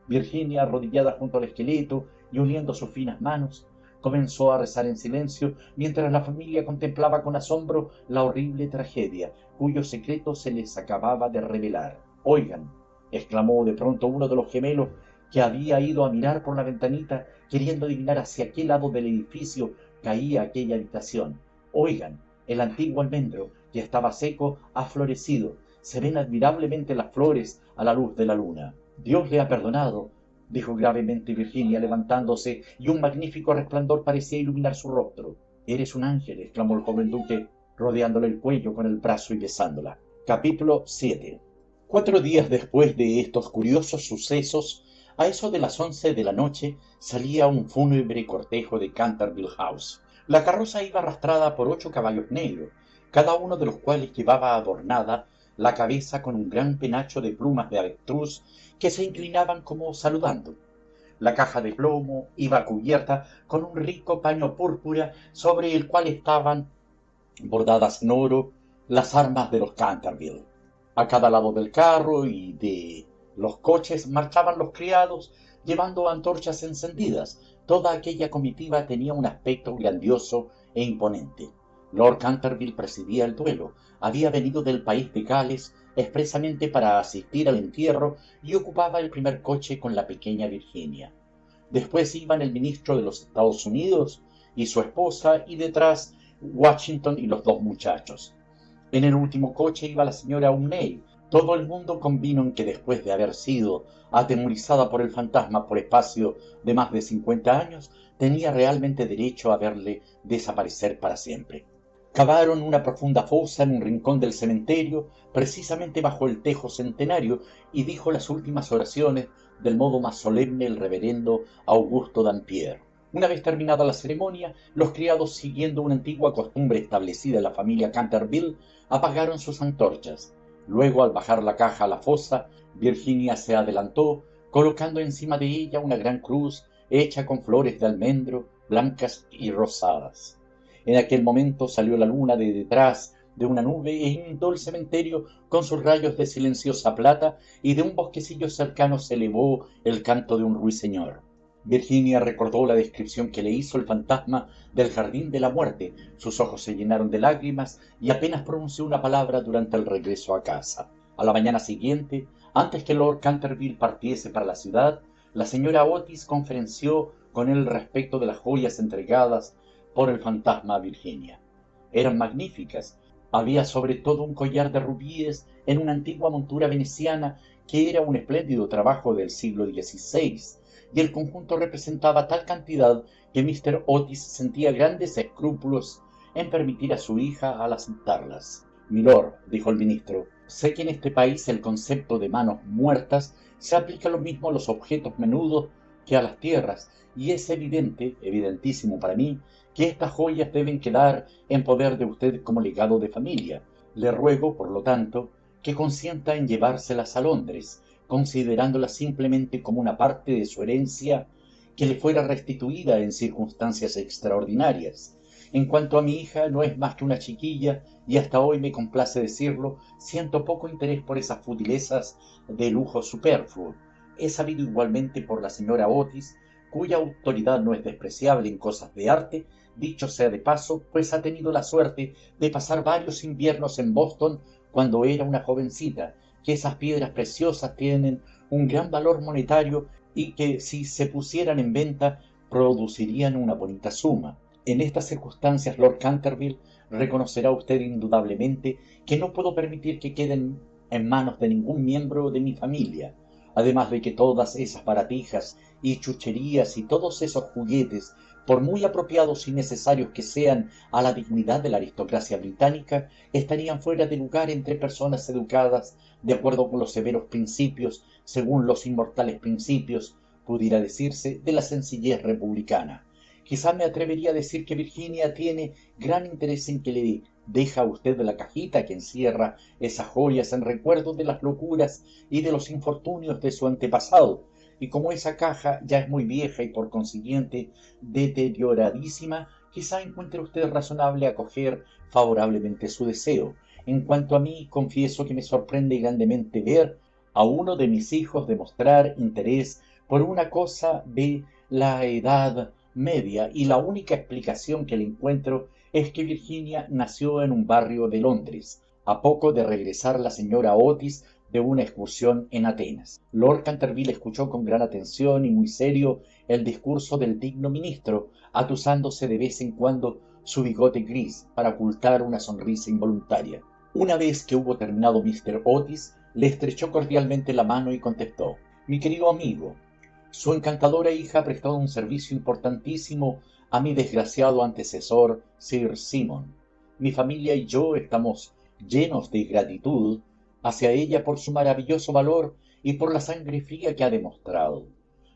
Virginia, arrodillada junto al esqueleto y uniendo sus finas manos, comenzó a rezar en silencio, mientras la familia contemplaba con asombro la horrible tragedia, cuyo secreto se les acababa de revelar. «Oigan», exclamó de pronto uno de los gemelos, que había ido a mirar por la ventanita, queriendo adivinar hacia qué lado del edificio caía aquella habitación. «Oigan, el antiguo almendro, que estaba seco, ha florecido. Se ven admirablemente las flores a la luz de la luna». «Dios le ha perdonado», dijo gravemente Virginia, levantándose, y un magnífico resplandor parecía iluminar su rostro. «Eres un ángel», exclamó el joven duque, rodeándole el cuello con el brazo y besándola. Capítulo 7. 4 días después de estos curiosos sucesos, a eso de las 11 de la noche, salía un fúnebre cortejo de Canterville House. La carroza iba arrastrada por 8 caballos negros, cada uno de los cuales llevaba adornada la cabeza con un gran penacho de plumas de avestruz que se inclinaban como saludando. La caja de plomo iba cubierta con un rico paño púrpura sobre el cual estaban bordadas en oro las armas de los Canterville. A cada lado del carro y de los coches marchaban los criados llevando antorchas encendidas. Toda aquella comitiva tenía un aspecto grandioso e imponente. Lord Canterville presidía el duelo. Había venido del país de Gales expresamente para asistir al entierro y ocupaba el primer coche con la pequeña Virginia. Después iban el ministro de los Estados Unidos y su esposa, y detrás Washington y los 2 muchachos. En el último coche iba la señora Umney. Todo el mundo convino en que después de haber sido atemorizada por el fantasma por espacio de más de 50 años, tenía realmente derecho a verle desaparecer para siempre. Cavaron una profunda fosa en un rincón del cementerio, precisamente bajo el tejo centenario, y dijo las últimas oraciones del modo más solemne el reverendo Augusto Dampierre. Una vez terminada la ceremonia, los criados, siguiendo una antigua costumbre establecida en la familia Canterville, apagaron sus antorchas. Luego, al bajar la caja a la fosa, Virginia se adelantó, colocando encima de ella una gran cruz hecha con flores de almendro, blancas y rosadas. En aquel momento salió la luna de detrás de una nube e inundó el cementerio con sus rayos de silenciosa plata, y de un bosquecillo cercano se elevó el canto de un ruiseñor. Virginia recordó la descripción que le hizo el fantasma del jardín de la muerte. Sus ojos se llenaron de lágrimas y apenas pronunció una palabra durante el regreso a casa. A la mañana siguiente, antes que Lord Canterville partiese para la ciudad, la señora Otis conferenció con él respecto de las joyas entregadas por el fantasma a Virginia. Eran magníficas. Había sobre todo un collar de rubíes en una antigua montura veneciana que era un espléndido trabajo del siglo XVI, y el conjunto representaba tal cantidad que Mr. Otis sentía grandes escrúpulos en permitir a su hija al aceptarlas. «Milord», dijo el ministro, «sé que en este país el concepto de manos muertas se aplica lo mismo a los objetos menudos que a las tierras, y es evidentísimo para mí, que estas joyas deben quedar en poder de usted como legado de familia. Le ruego, por lo tanto, que consienta en llevárselas a Londres, considerándolas simplemente como una parte de su herencia que le fuera restituida en circunstancias extraordinarias. En cuanto a mi hija, no es más que una chiquilla, y hasta hoy, me complace decirlo, siento poco interés por esas futilezas de lujo superfluo. He sabido igualmente por la señora Otis, cuya autoridad no es despreciable en cosas de arte, dicho sea de paso, pues ha tenido la suerte de pasar varios inviernos en Boston cuando era una jovencita, que esas piedras preciosas tienen un gran valor monetario y que, si se pusieran en venta, producirían una bonita suma. En estas circunstancias, Lord Canterville, reconocerá usted indudablemente que no puedo permitir que queden en manos de ningún miembro de mi familia. además de que todas esas baratijas y chucherías y todos esos juguetes, por muy apropiados y necesarios que sean a la dignidad de la aristocracia británica, estarían fuera de lugar entre personas educadas de acuerdo con los severos principios, según los inmortales principios, pudiera decirse, de la sencillez republicana. Quizá me atrevería a decir que Virginia tiene gran interés en que le deja a usted la cajita que encierra esas joyas en recuerdo de las locuras y de los infortunios de su antepasado, y como esa caja ya es muy vieja y por consiguiente deterioradísima, quizá encuentre usted razonable acoger favorablemente su deseo. En cuanto a mí, confieso que me sorprende grandemente ver a uno de mis hijos demostrar interés por una cosa de la edad media, y la única explicación que le encuentro es que Virginia nació en un barrio de Londres, a poco de regresar la señora Otis de una excursión en Atenas. Lord Canterville escuchó con gran atención y muy serio el discurso del digno ministro, atusándose de vez en cuando su bigote gris para ocultar una sonrisa involuntaria. Una vez que hubo terminado Mr. Otis, le estrechó cordialmente la mano y contestó: «Mi querido amigo, su encantadora hija ha prestado un servicio importantísimo a mi desgraciado antecesor, Sir Simon. Mi familia y yo estamos llenos de gratitud hacia ella por su maravilloso valor y por la sangre fría que ha demostrado.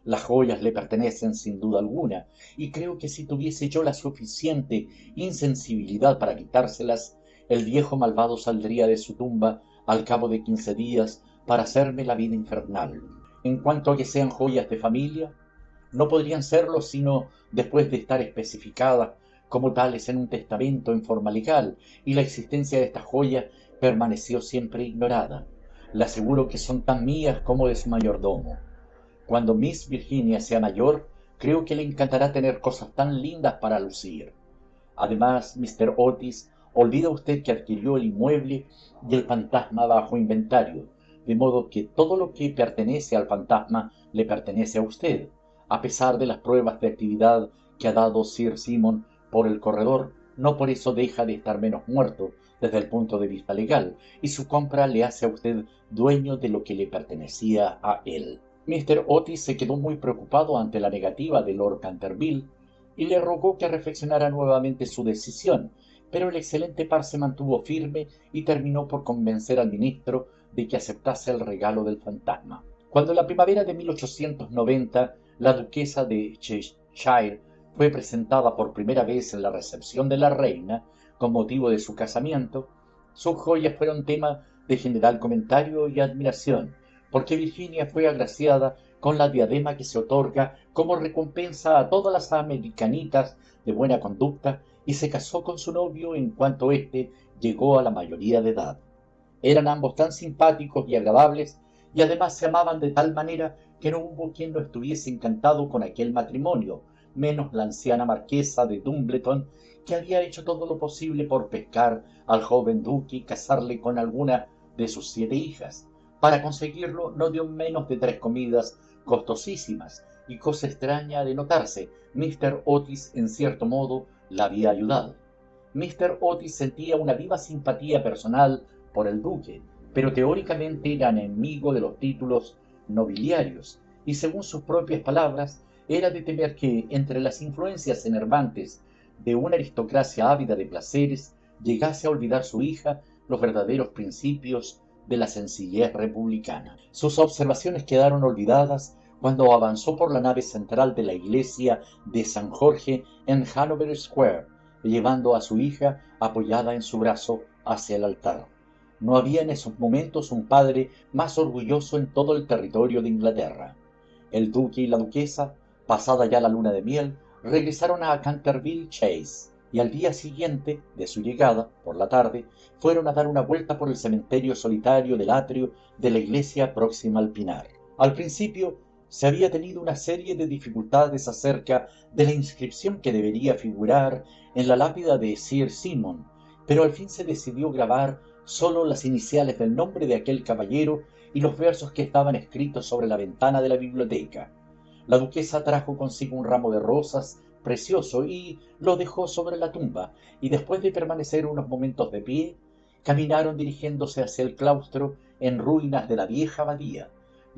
Las joyas le pertenecen sin duda alguna, y creo que si tuviese yo la suficiente insensibilidad para quitárselas, el viejo malvado saldría de su tumba al cabo de 15 días para hacerme la vida infernal. En cuanto a que sean joyas de familia, no podrían serlo sino después de estar especificadas como tales en un testamento en forma legal, y la existencia de estas joyas permaneció siempre ignorada. Le aseguro que son tan mías como de su mayordomo. Cuando Miss Virginia sea mayor, creo que le encantará tener cosas tan lindas para lucir. Además, Mr. Otis, olvida usted que adquirió el inmueble y el fantasma bajo inventario, de modo que todo lo que pertenece al fantasma le pertenece a usted, a pesar de las pruebas de actividad que ha dado Sir Simon por el corredor. No por eso deja de estar menos muerto desde el punto de vista legal, y su compra le hace a usted dueño de lo que le pertenecía a él». Mr. Otis se quedó muy preocupado ante la negativa de Lord Canterville y le rogó que reflexionara nuevamente su decisión, pero el excelente par se mantuvo firme y terminó por convencer al ministro de que aceptase el regalo del fantasma. Cuando en la primavera de 1890 la duquesa de Cheshire fue presentada por primera vez en la recepción de la reina con motivo de su casamiento, sus joyas fueron tema de general comentario y admiración, porque Virginia fue agraciada con la diadema que se otorga como recompensa a todas las americanitas de buena conducta, y se casó con su novio en cuanto éste llegó a la mayoría de edad. Eran ambos tan simpáticos y agradables, y además se amaban de tal manera que no hubo quien no estuviese encantado con aquel matrimonio, menos la anciana marquesa de Dumbleton, que había hecho todo lo posible por pescar al joven duque y casarle con alguna de sus 7 hijas. Para conseguirlo no dio menos de 3 comidas costosísimas, y cosa extraña de notarse, Mr. Otis en cierto modo la había ayudado. Mr. Otis sentía una viva simpatía personal por el duque, pero teóricamente era enemigo de los títulos nobiliarios, y según sus propias palabras, era de temer que, entre las influencias enervantes de una aristocracia ávida de placeres, llegase a olvidar su hija los verdaderos principios de la sencillez republicana. Sus observaciones quedaron olvidadas cuando avanzó por la nave central de la iglesia de San Jorge en Hanover Square, llevando a su hija apoyada en su brazo hacia el altar. No había en esos momentos un padre más orgulloso en todo el territorio de Inglaterra. El duque y la duquesa, pasada ya la luna de miel, regresaron a Canterville Chase, y al día siguiente de su llegada, por la tarde, fueron a dar una vuelta por el cementerio solitario del atrio de la iglesia próxima al Pinar. Al principio se había tenido una serie de dificultades acerca de la inscripción que debería figurar en la lápida de Sir Simon, pero al fin se decidió grabar solo las iniciales del nombre de aquel caballero y los versos que estaban escritos sobre la ventana de la biblioteca. La duquesa trajo consigo un ramo de rosas precioso y lo dejó sobre la tumba, y después de permanecer unos momentos de pie, caminaron dirigiéndose hacia el claustro en ruinas de la vieja abadía.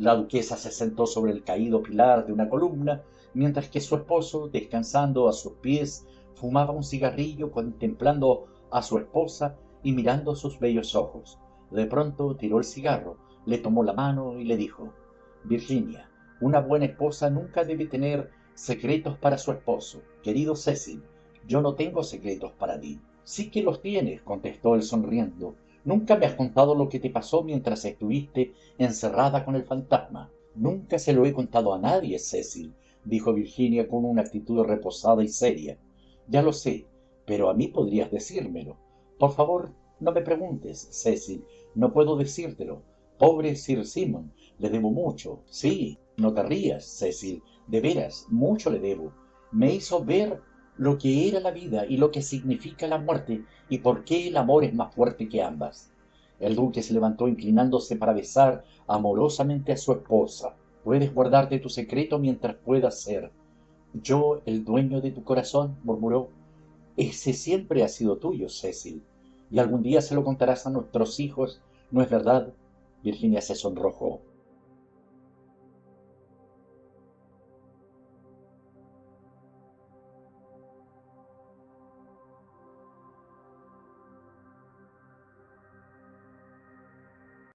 La duquesa se sentó sobre el caído pilar de una columna, mientras que su esposo, descansando a sus pies, fumaba un cigarrillo contemplando a su esposa y mirando sus bellos ojos. De pronto tiró el cigarro, le tomó la mano y le dijo: Virginia, una buena esposa nunca debe tener secretos para su esposo. Querido Cecil, yo no tengo secretos para ti. Sí que los tienes, contestó él sonriendo. Nunca me has contado lo que te pasó mientras estuviste encerrada con el fantasma. Nunca se lo he contado a nadie, Cecil, dijo Virginia con una actitud reposada y seria. Ya lo sé, pero a mí podrías decírmelo. Por favor, no me preguntes, Cecil, no puedo decírtelo. Pobre Sir Simon, le debo mucho. Sí, no te rías, Cecil, de veras, mucho le debo. Me hizo ver lo que era la vida y lo que significa la muerte y por qué el amor es más fuerte que ambas. El duque se levantó inclinándose para besar amorosamente a su esposa. Puedes guardarte tu secreto mientras puedas ser. Yo, el dueño de tu corazón, murmuró. Ese siempre ha sido tuyo, Cecil, y algún día se lo contarás a nuestros hijos, ¿no es verdad? Virginia se sonrojó.